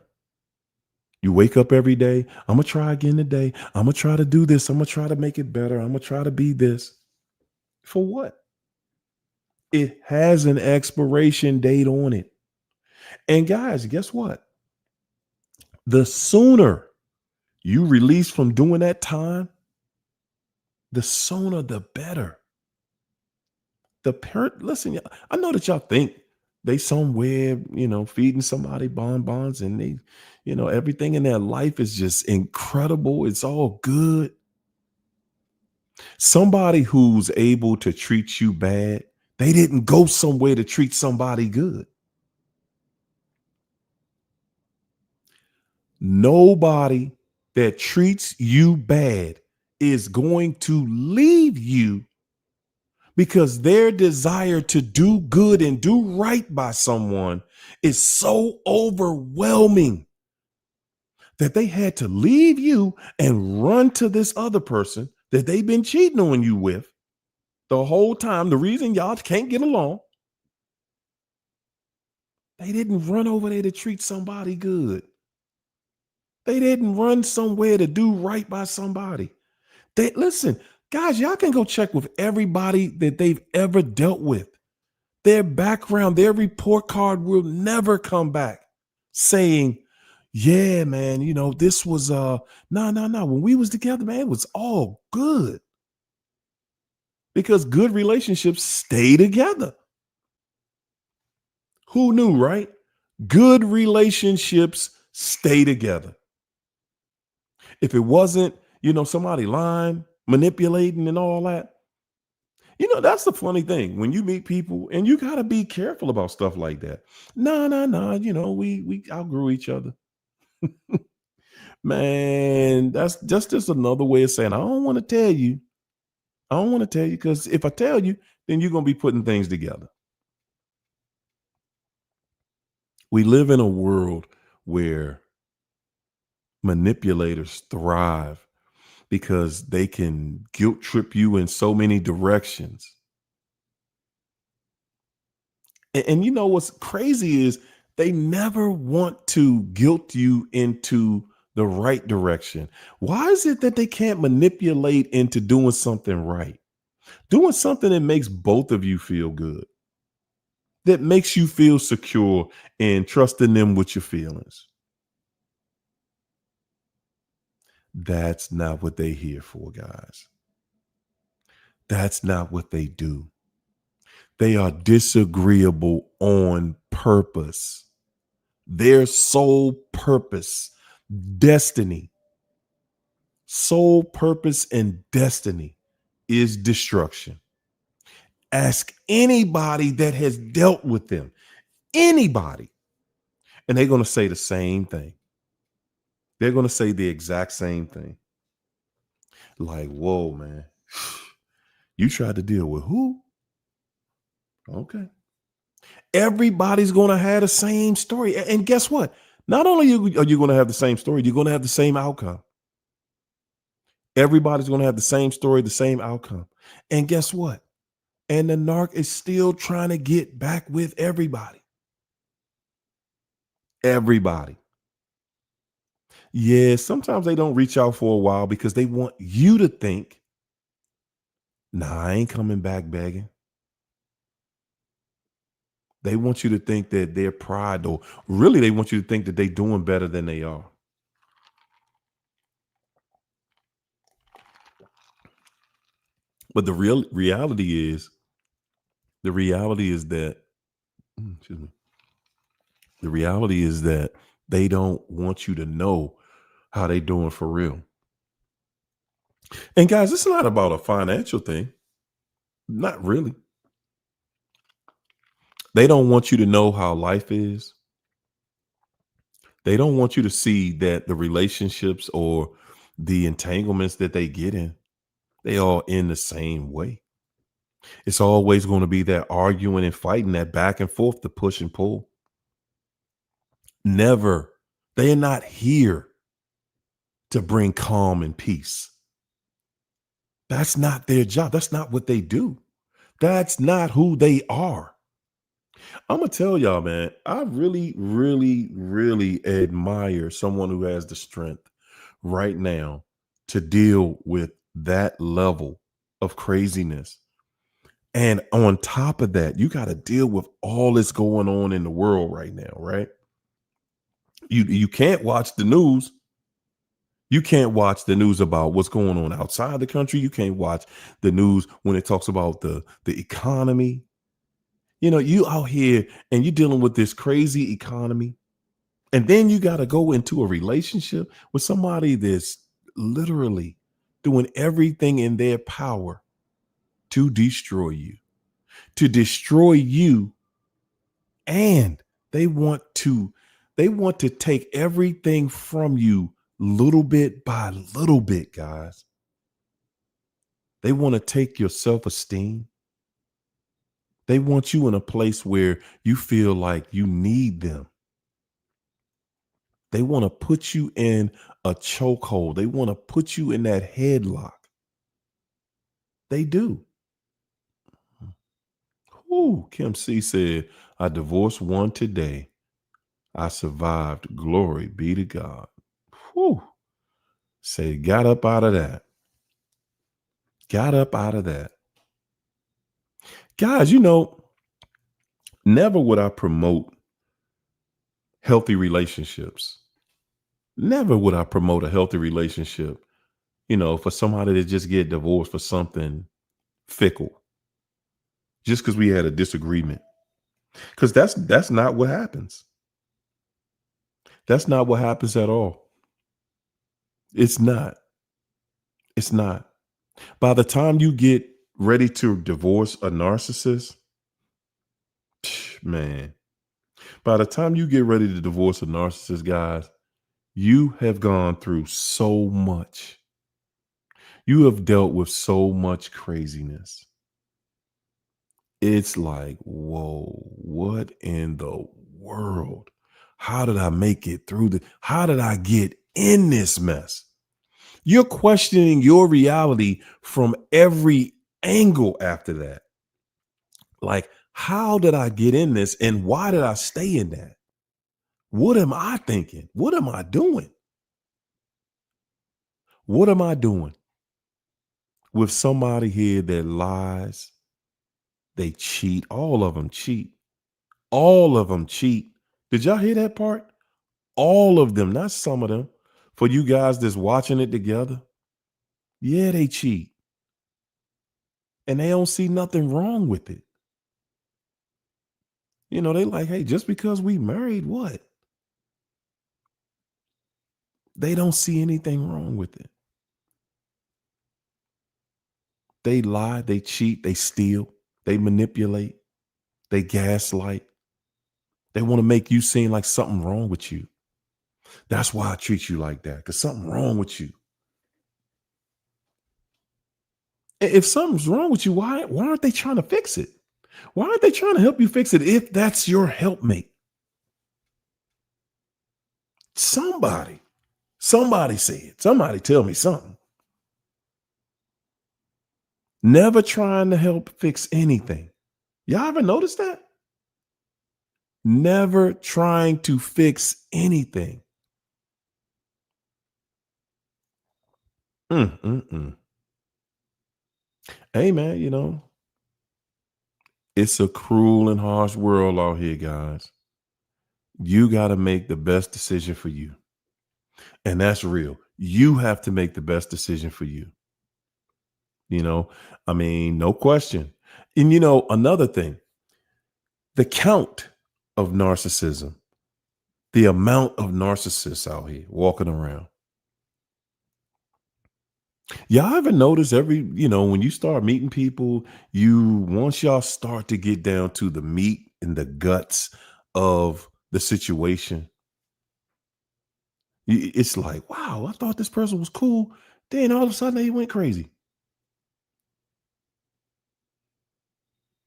You wake up every day. I'm going to try again today. I'm going to try to do this. I'm going to try to make it better. I'm going to try to be this. For what? It has an expiration date on it. And guys, guess what? The sooner you release from doing that time, the sooner the better. The parent, listen, I know that y'all think they somewhere, feeding somebody bonbons and they, everything in their life is just incredible. It's all good. Somebody who's able to treat you bad, they didn't go somewhere to treat somebody good. Nobody that treats you bad is going to leave you because their desire to do good and do right by someone is so overwhelming that they had to leave you and run to this other person that they've been cheating on you with the whole time. The reason y'all can't get along, they didn't run over there to treat somebody good. They didn't run somewhere to do right by somebody. Listen, guys, y'all can go check with everybody that they've ever dealt with. Their background, their report card will never come back saying, yeah, man, this was no. When we was together, man, it was all good. Because good relationships stay together. Who knew, right? Good relationships stay together. If it wasn't, somebody lying, manipulating and all that, that's the funny thing. When you meet people, and you got to be careful about stuff like that. No, we outgrew each other. Man, that's just another way of saying, I don't want to tell you. I don't want to tell you because if I tell you, then you're going to be putting things together. We live in a world where manipulators thrive because they can guilt trip you in so many directions. And you know what's crazy is they never want to guilt you into the right direction. Why is it that they can't manipulate into doing something right? Doing something that makes both of you feel good, that makes you feel secure and trusting them with your feelings. That's not what they here for, guys. That's not what they do. They are disagreeable on purpose. Their sole purpose, destiny, sole purpose and destiny is destruction. Ask anybody that has dealt with them, anybody, and they're going to say the same thing. They're going to say the exact same thing. Like, whoa, man, you tried to deal with who? Okay. Everybody's going to have the same story. And guess what? Not only are you going to have the same story, you're going to have the same outcome. Everybody's going to have the same story, the same outcome. And guess what? And the narc is still trying to get back with everybody. Everybody. Yeah, sometimes they don't reach out for a while because they want you to think, nah, I ain't coming back begging. They want you to think that their pride, or really they want you to think that they're doing better than they are. But the reality is that, excuse me, the reality is that they don't want you to know how they doing for real. And guys, it's not about a financial thing. Not really. They don't want you to know how life is. They don't want you to see that the relationships or the entanglements that they get in, they all end the same way. It's always going to be that arguing and fighting, that back and forth, the push and pull. Never. They are not here to bring calm and peace. That's not their job. That's not what they do. That's not who they are. I'm gonna tell y'all, man, I really, really, really admire someone who has the strength right now to deal with that level of craziness. And on top of that, you got to deal with all that's going on in the world right now, right? You can't watch the news. You can't watch the news about what's going on outside the country. You can't watch the news when it talks about the economy. You know, you out here and you're dealing with this crazy economy. And then you got to go into a relationship with somebody that's literally doing everything in their power to destroy you, and they want to take everything from you little bit by little bit, guys. They want to take your self-esteem. They want you in a place where you feel like you need them. They want to put you in a chokehold. They want to put you in that headlock. They do. Ooh, Kim C said, I divorced one today. I survived. Glory be to God. Whew. Say, got up out of that. Got up out of that. Guys, you know, never would I promote healthy relationships. Never would I promote a healthy relationship, you know, for somebody to just get divorced for something fickle, just because we had a disagreement. Because that's not what happens. That's not what happens at all. It's not. It's not. By the time you get ready to divorce a narcissist, man, by the time you get ready to divorce a narcissist, guys, you have gone through so much. You have dealt with so much craziness. It's like, whoa, what in the world? How did I make it through this? How did I get in this mess? You're questioning your reality from every angle after that. Like, How did I get in this? And why did I stay in that? What am I thinking? What am I doing? What am I doing with somebody here that lies? They cheat. All of them cheat. All of them cheat. Did y'all hear that part? All of them, not some of them. For you guys that's watching it together, yeah, they cheat. And they don't see nothing wrong with it. They like, hey, just because we married, what? They don't see anything wrong with it. They lie, they cheat, they steal, they manipulate, they gaslight. They want to make you seem like something wrong with you. That's why I treat you like that, because something wrong with you. If something's wrong with you, why aren't they trying to fix it? Why aren't they trying to help you fix it if that's your helpmate? Somebody say it. Somebody tell me something. Never trying to help fix anything. Y'all ever notice that? Never trying to fix anything. Mm, mm, mm. Hey, man, it's a cruel and harsh world out here, guys. You got to make the best decision for you. And that's real. You have to make the best decision for you. No question. And another thing, the count of narcissism, the amount of narcissists out here walking around. Y'all ever notice when you start meeting people, once y'all start to get down to the meat and the guts of the situation, it's like, wow, I thought this person was cool. Then all of a sudden they went crazy.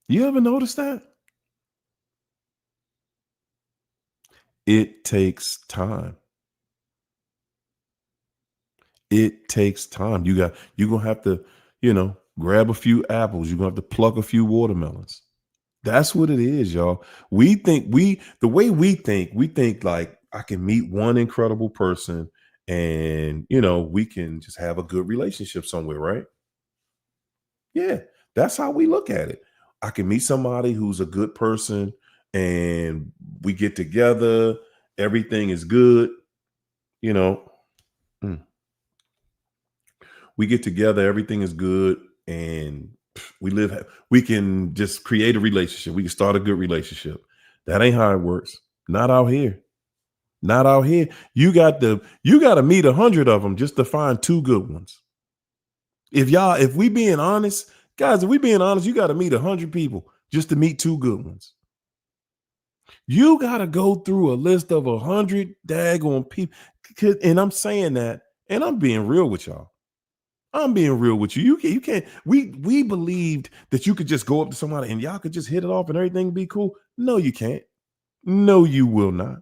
You ever notice that? It takes time. It takes time. You're going to have to, grab a few apples. You're going to have to pluck a few watermelons. That's what it is, y'all. The way we think like I can meet one incredible person and, we can just have a good relationship somewhere, right? Yeah, that's how we look at it. I can meet somebody who's a good person and we get together, everything is good, you know. Mm. We get together, everything is good, and we can just create a relationship. We can start a good relationship. That ain't how it works. Not out here. Not out here. You got to meet 100 of them just to find two good ones. If we being honest, guys, if we being honest, you got to meet 100 people just to meet two good ones. You got to go through a list of 100 daggone people. And I'm saying that, and I'm being real with y'all. I'm being real with you. You can't. We believed that you could just go up to somebody and y'all could just hit it off and everything be cool. No, you can't. No, you will not.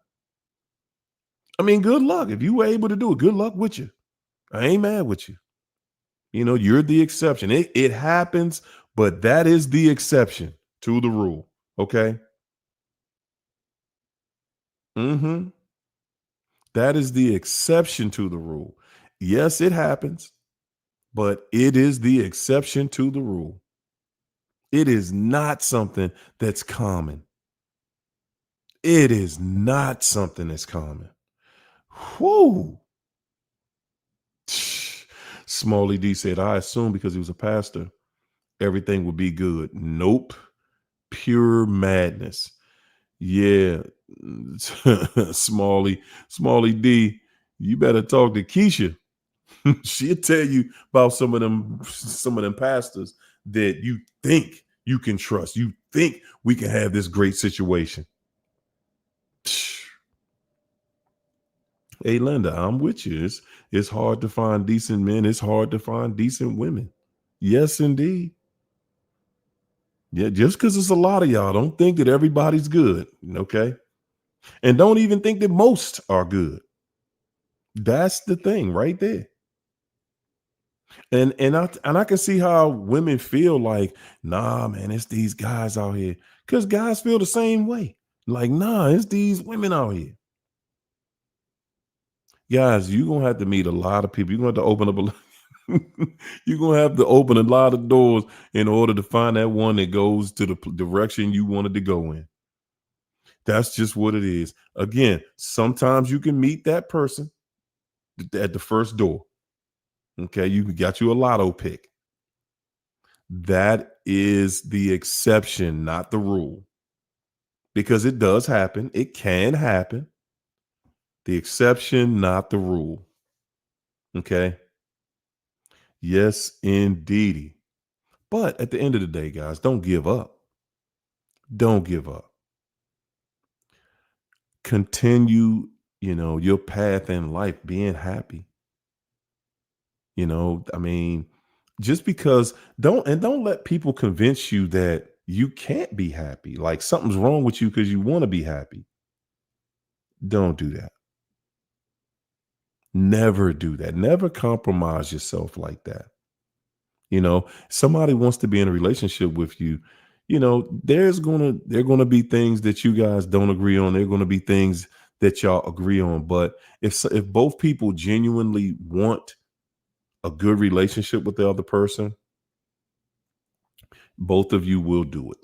I mean, good luck. If you were able to do it, good luck with you. I ain't mad with you. You're the exception. It happens, but that is the exception to the rule. Okay. Mm-hmm. That is the exception to the rule. Yes, it happens, but it is the exception to the rule. It is not something that's common. It is not something that's common. Whoo. Smalley D said, I assume because he was a pastor, everything would be good. Nope. Pure madness. Yeah. Smalley D, you better talk to Keisha. She'll tell you about some of them pastors that you think you can trust. You think we can have this great situation. Hey, Linda, I'm with you. It's hard to find decent men. It's hard to find decent women. Yes, indeed. Yeah, just because it's a lot of y'all, don't think that everybody's good. Okay. And don't even think that most are good. That's the thing right there. And I can see how women feel like, nah, man, it's these guys out here. Because guys feel the same way. Like, nah, it's these women out here. Guys, you're gonna have to meet a lot of people. You're gonna have to open up you're gonna have to open a lot of doors in order to find that one that goes to the direction you wanted to go in. That's just what it is. Again, sometimes you can meet that person at the first door. Okay, you got you a lotto pick. That is the exception, not the rule. Because it does happen. It can happen. The exception, not the rule. Okay. Yes, indeedy. But at the end of the day, guys, don't give up. Don't give up. Continue, your path in life, being happy. I mean, just because don't let people convince you that you can't be happy. Like something's wrong with you because you want to be happy. Don't do that. Never do that. Never compromise yourself like that. Somebody wants to be in a relationship with you. There gonna be things that you guys don't agree on. There gonna be things that y'all agree on. But if both people genuinely want a good relationship with the other person, both of you will do it.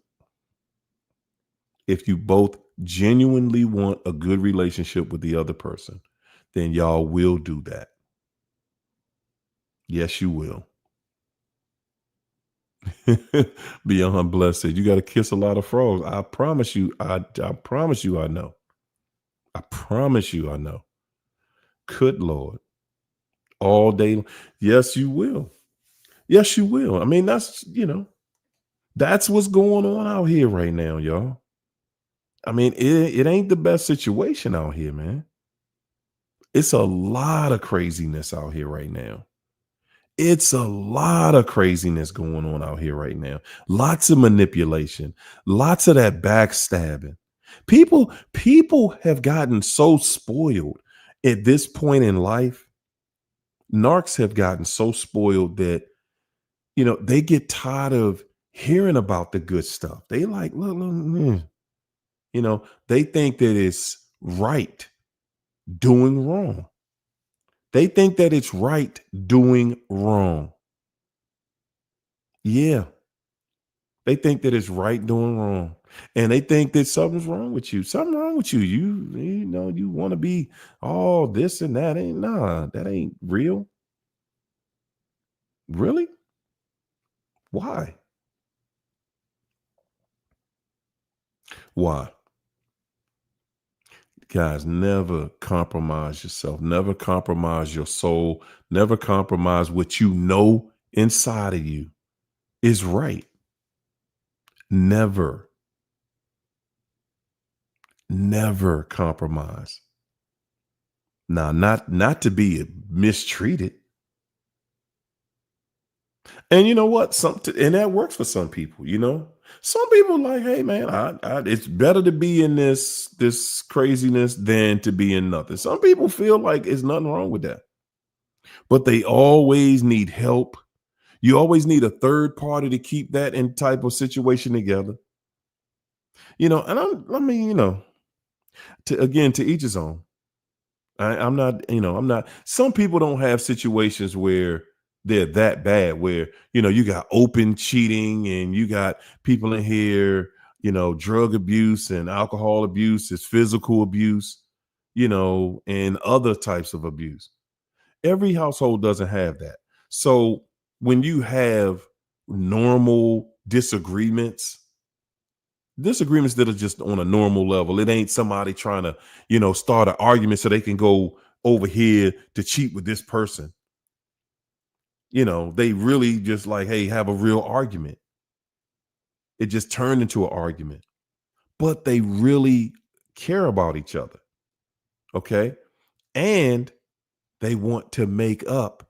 If you both genuinely want a good relationship with the other person, then y'all will do that. Yes, you will. Beyond blessed. You got to kiss a lot of frogs. I promise you. I promise you. I know. I promise you. I know. Good Lord. All day. Yes, you will. Yes, you will. I mean, that's what's going on out here right now, y'all. I mean, it ain't the best situation out here, man. It's a lot of craziness out here right now. It's a lot of craziness going on out here right now. Lots of manipulation, lots of that backstabbing. People have gotten so spoiled at this point in life. Narcs have gotten so spoiled that they get tired of hearing about the good stuff. They like, look, they think that it's right doing wrong. They think that it's right doing wrong. Yeah. They think that it's right doing wrong. And they think that something's wrong with you. Something wrong with you. You want to be all this and that. That ain't real. Really? Why? Why? Guys, never compromise yourself. Never compromise your soul. Never compromise what you know inside of you is right. Never, never compromise. Now, not to be mistreated. And you know what? And that works for some people. Some people like, hey man, it's better to be in this craziness than to be in nothing. Some people feel like it's nothing wrong with that. But they always need help. You always need a third party to keep that in type of situation together. And I mean, to each his own. I'm not, some people don't have situations where they're that bad, where, you got open cheating and you got people in here, drug abuse and alcohol abuse, is physical abuse, and other types of abuse. Every household doesn't have that. So when you have normal disagreements that are just on a normal level, it ain't somebody trying to, start an argument so they can go over here to cheat with this person. They really just like, hey, have a real argument. It just turned into an argument, but they really care about each other. Okay. And they want to make up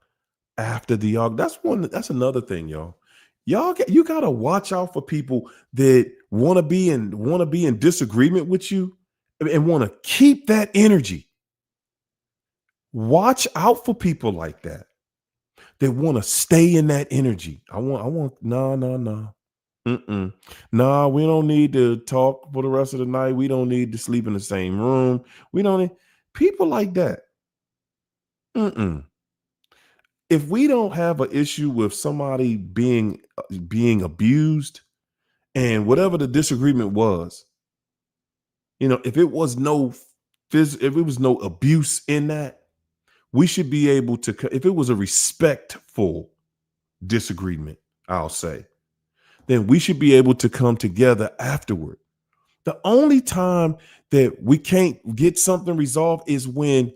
after the argument. That's another thing, y'all. You gotta watch out for people that want to be in disagreement with you and want to keep that energy. Watch out for people like that. They want to stay in that energy. No, no, no. Mm-mm. Nah, we don't need to talk for the rest of the night. We don't need to sleep in the same room. We don't need people like that. Mm-mm. If we don't have an issue with somebody being abused and whatever the disagreement was, if it was if it was no abuse in that, we should be able to, if it was a respectful disagreement, I'll say, then we should be able to come together afterward. The only time that we can't get something resolved is when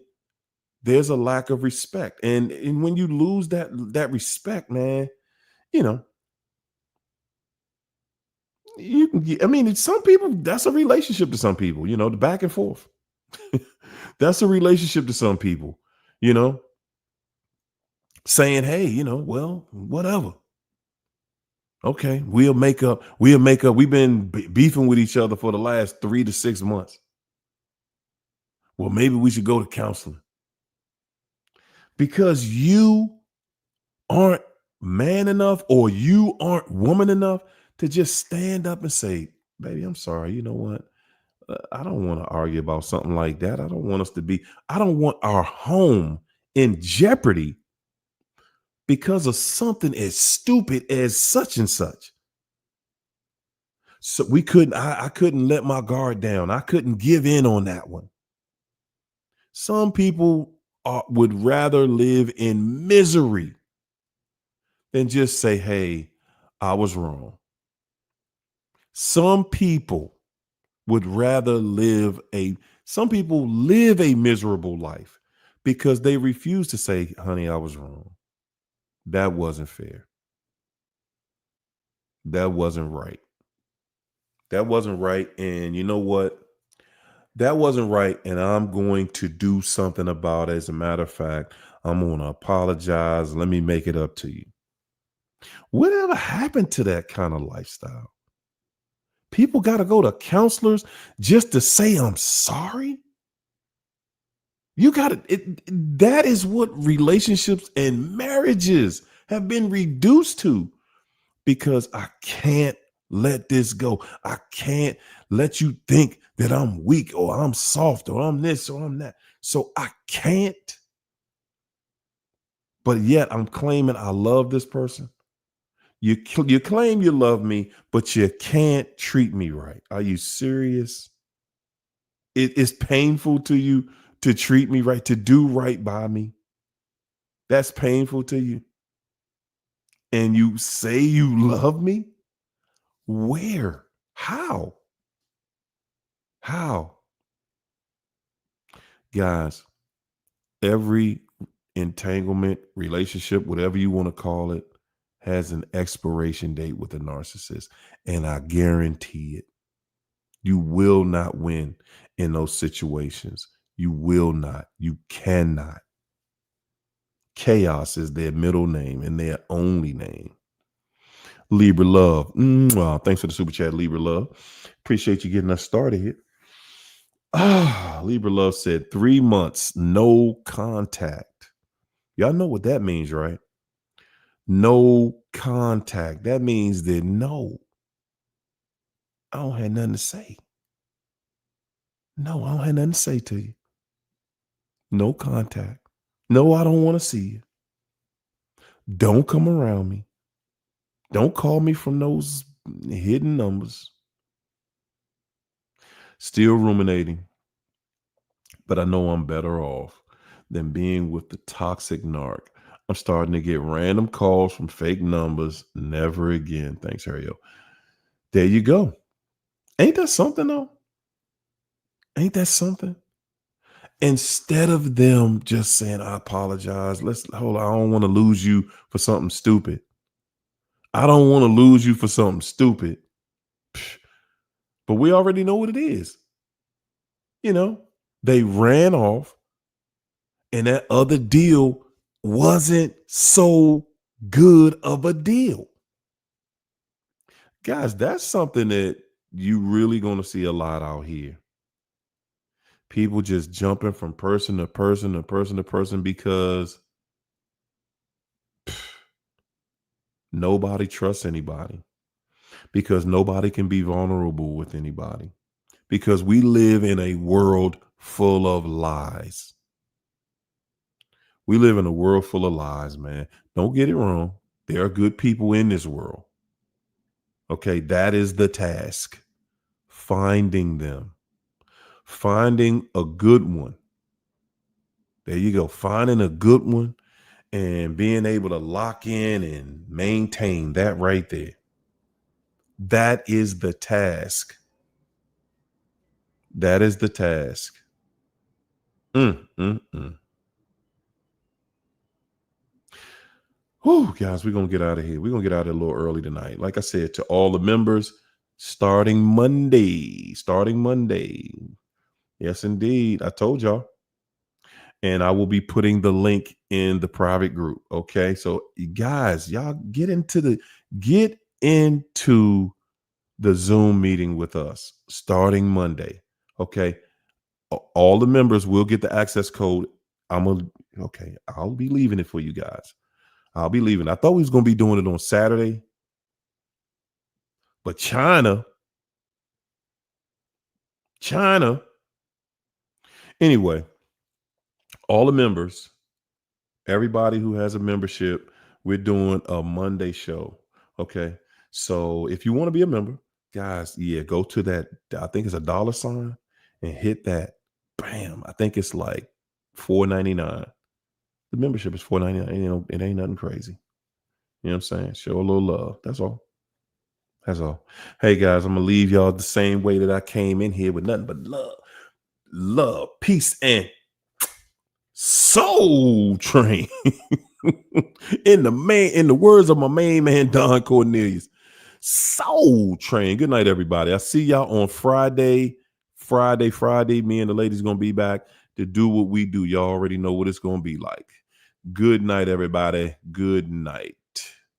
there's a lack of respect. And when you lose that respect, man, you know, you can get, I mean, some people, that's a relationship to some people, the back and forth. That's a relationship to some people, you know, saying, hey, well, whatever. Okay, we'll make up. We'll make up. We've been beefing with each other for the last 3 to 6 months. Well, maybe we should go to counseling because you aren't man enough or you aren't woman enough to just stand up and say, baby, I'm sorry. You know what? I don't want to argue about something like that. I don't want our home in jeopardy because of something as stupid as such and such. So I couldn't let my guard down. I couldn't give in on that one. Some people would rather live in misery than just say, hey, I was wrong. Some people would rather some people live a miserable life because they refuse to say, honey, I was wrong. That wasn't fair. That wasn't right. That wasn't right. And you know what? That wasn't right. And I'm going to do something about it. As a matter of fact, I'm going to apologize. Let me make it up to you. Whatever happened to that kind of lifestyle? People got to go to counselors just to say, I'm sorry. You got it. That is what relationships and marriages have been reduced to because I can't let this go. I can't let you think that I'm weak or I'm soft or I'm this or I'm that. So I can't. But yet I'm claiming I love this person. You claim you love me, but you can't treat me right. Are you serious? It is painful to you to treat me right, to do right by me. That's painful to you. And you say you love me? Where? How? How? Guys, every entanglement, relationship, whatever you want to call it, has an expiration date with a narcissist. And I guarantee it. You will not win in those situations. You will not. You cannot. Chaos is their middle name and their only name. Libra Love. Thanks for the super chat, Libra Love. Appreciate you getting us started here. Libra Love said 3 months, no contact. Y'all know what that means, right? No contact. That means that no, I don't have nothing to say. No, I don't have nothing to say to you. No contact. No, I don't want to see you. Don't come around me. Don't call me from those hidden numbers. Still ruminating, but I know I'm better off than being with the toxic narc. I'm starting to get random calls from fake numbers. Never again. Thanks, Hario. There you go. Ain't that something though? Ain't that something? Instead of them just saying, I apologize. Let's hold on. I don't want to lose you for something stupid. I don't want to lose you for something stupid. Psh, but we already know what it is. They ran off and that other deal wasn't so good of a deal. Guys, that's something that you really going to see a lot out here. People just jumping from person to person to person to person because Nobody trusts anybody because nobody can be vulnerable with anybody because we live in a world full of lies. We live in a world full of lies, man. Don't get it wrong. There are good people in this world. Okay, that is the task. Finding them. Finding a good one. There you go. Finding a good one and being able to lock in and maintain that right there. That is the task. That is the task. Mm, mm, mm. Whew, guys, we're going to get out of here. We're going to get out of here a little early tonight. Like I said, to all the members, starting Monday. Yes, indeed. I told y'all. And I will be putting the link in the private group. Okay. So you guys, y'all get into the Zoom meeting with us starting Monday. Okay. All the members will get the access code. I'll be leaving it for you guys. I'll be leaving. I thought we was going to be doing it on Saturday, but China. Anyway, all the members, everybody who has a membership, we're doing a Monday show. Okay. So if you want to be a member, guys, go to that. I think it's $, and hit that. Bam. I think it's like $4.99. The membership is $4.99. You know, it ain't nothing crazy. You know what I'm saying? Show a little love. That's all. That's all. Hey guys, I'm gonna leave y'all the same way that I came in here with nothing but love, peace, and Soul Train. in the words of my main man Don Cornelius, Soul Train. Good night, everybody. I see y'all on Friday. Me and the ladies gonna be back to do what we do. Y'all already know what it's gonna be like. Good night, everybody. Good night.